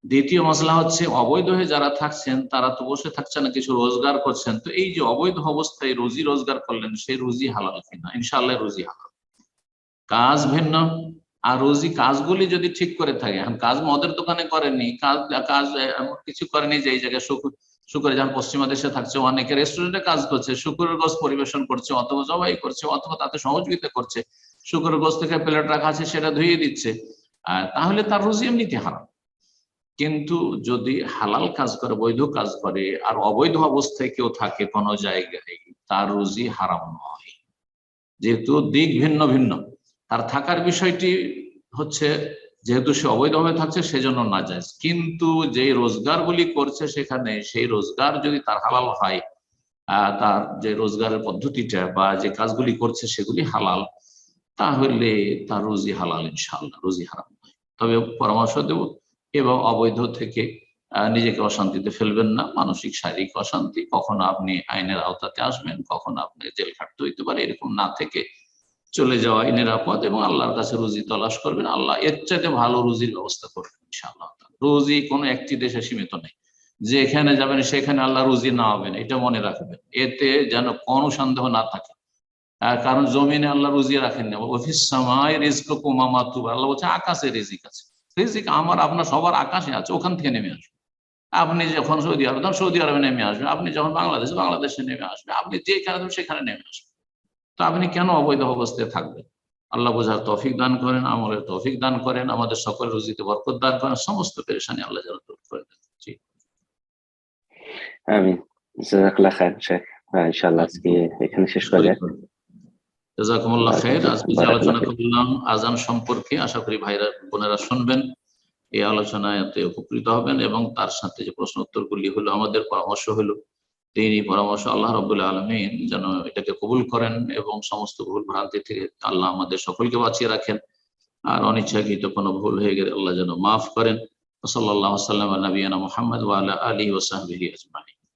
দ্বিতীয় মসলা হচ্ছে, অবৈধ হয়ে যারা থাকছেন তারা তো বসে থাকছে না, কিছু রোজগার করছেন। তো এই যে অবৈধ অবস্থায় রুজি রোজগার করলেন, সেই রুজি হালাল কিনা? ইনশাআল্লাহ রুজি হালাল। কাজ ভিন্ন, আর রুজি কাজগুলি যদি ঠিক করে থাকে। এখন কাজ মদের দোকানে করেনি, কাজ এমন কিছু করেনি যে এই জায়গায় শুকুরে, যেমন পশ্চিমা দেশে থাকছে অনেকে রেস্টুরেন্টে কাজ করছে, শুকুরের গোশত পরিবেশন করছে, অথবা জবাই করছে, অথবা তাতে সহযোগিতা করছে, শুকুরের গোশত থেকে প্লেট রাখা আছে সেটা ধুয়ে দিচ্ছে, তাহলে তার রুজি এমনিতে হারাম। কিন্তু যদি হালাল কাজ করে, বৈধ কাজ করে, আর অবৈধ অবস্থায় কেউ থাকে কোনো জায়গায়, তার রুজি হারাম নয়। যেহেতু দিক ভিন্ন ভিন্ন, তার থাকার বিষয়টি হচ্ছে, যেহেতু সে অবৈধভাবে থাকছে সেজন্য নাজায়েজ। কিন্তু যে রোজগারগুলি করছে সেখানে, সেই রোজগার যদি তার হালাল হয়, তার যে রোজগারের পদ্ধতিটা বা যে কাজগুলি করছে সেগুলি হালাল, তাহলে তার রুজি হালাল, ইনশাআল্লাহ রুজি হারাম নয়। তবে পরামর্শ দেব, এবং অবৈধ থেকে নিজেকে অশান্তিতে ফেলবেন না, মানসিক শারীরিক অশান্তি, কখনো আপনি আইনের আওতাতে আসবেন, কখনো আপনি জেল খাটতে হইতে পারে, এরকম না থেকে চলে যাওয়াই নিরাপদ, এবং আল্লাহর কাছে রুজি তলাশ করবেন। আল্লাহ এর চাইতে ভালো রুজির ব্যবস্থা করবেন ইনশাআল্লাহ। রুজি কোনো একটি দেশে সীমিত নেই, যেখানে যাবেন সেখানে আল্লাহ রুজি না হবেন, এটা মনে রাখবেন, এতে যেন কোনো সন্দেহ না থাকে। কারণ জমিনে আল্লাহ রুজি রাখেন না, অফিস সময় রিজকুকুম ওয়া মা তু'আদুন, আল্লাহ বলছে আকাশে রিজিক আছে। রিজিক আমার আপনার সবার আকাশে আছে, ওখান থেকে নেমে আসবে। আপনি যখন সৌদি আরব, সৌদি আরবে নেমে আসবে, আপনি যখন বাংলাদেশে নেমে আসবে, আপনি যেখানে দেবেন সেখানে নেমে আসবে। তো আপনি কেন অবৈধ অবস্থায় থাকবেন? আল্লাহ বোঝার তৌফিক দান করেন, আমলের তৌফিক দান করেন, আমাদের সকল রুজিতে বরকত দান করেন, সমস্ত পেরেশানি আল্লাহ যেন দূর করে দেন। জি
আমিন। জাযাকাল্লাহ খাইর শেখ। ইনশাআল্লাহ আজকে এখানে শেষ করা যায়।
জাযাকুমুল্লাহ খাইর। আজকে যে আলোচনা করলাম আযান সম্পর্কে, আশা করি ভাইরা বোনেরা শুনবেন, এই আলোচনায় উপকৃত হবেন, এবং তার সাথে যে প্রশ্ন উত্তরগুলি হলো, আমাদের পরামর্শ হলো, এই পরামর্শ আল্লাহ রাব্বুল আলামিন যেন এটাকে কবুল করেন এবং সমস্ত ভুল ভ্রান্তি থেকে আল্লাহ আমাদের সকলকে বাঁচিয়ে রাখেন, আর অনিচ্ছাকৃত কোনো ভুল হয়ে গেলে আল্লাহ যেন মাফ করেন। সাল্লাল্লাহু আলাইহি ওয়া সাল্লাম নবিয়ানা মুহাম্মদ ওয়া আলা আলিহি ওয়া সাহবিহি আজমাইন।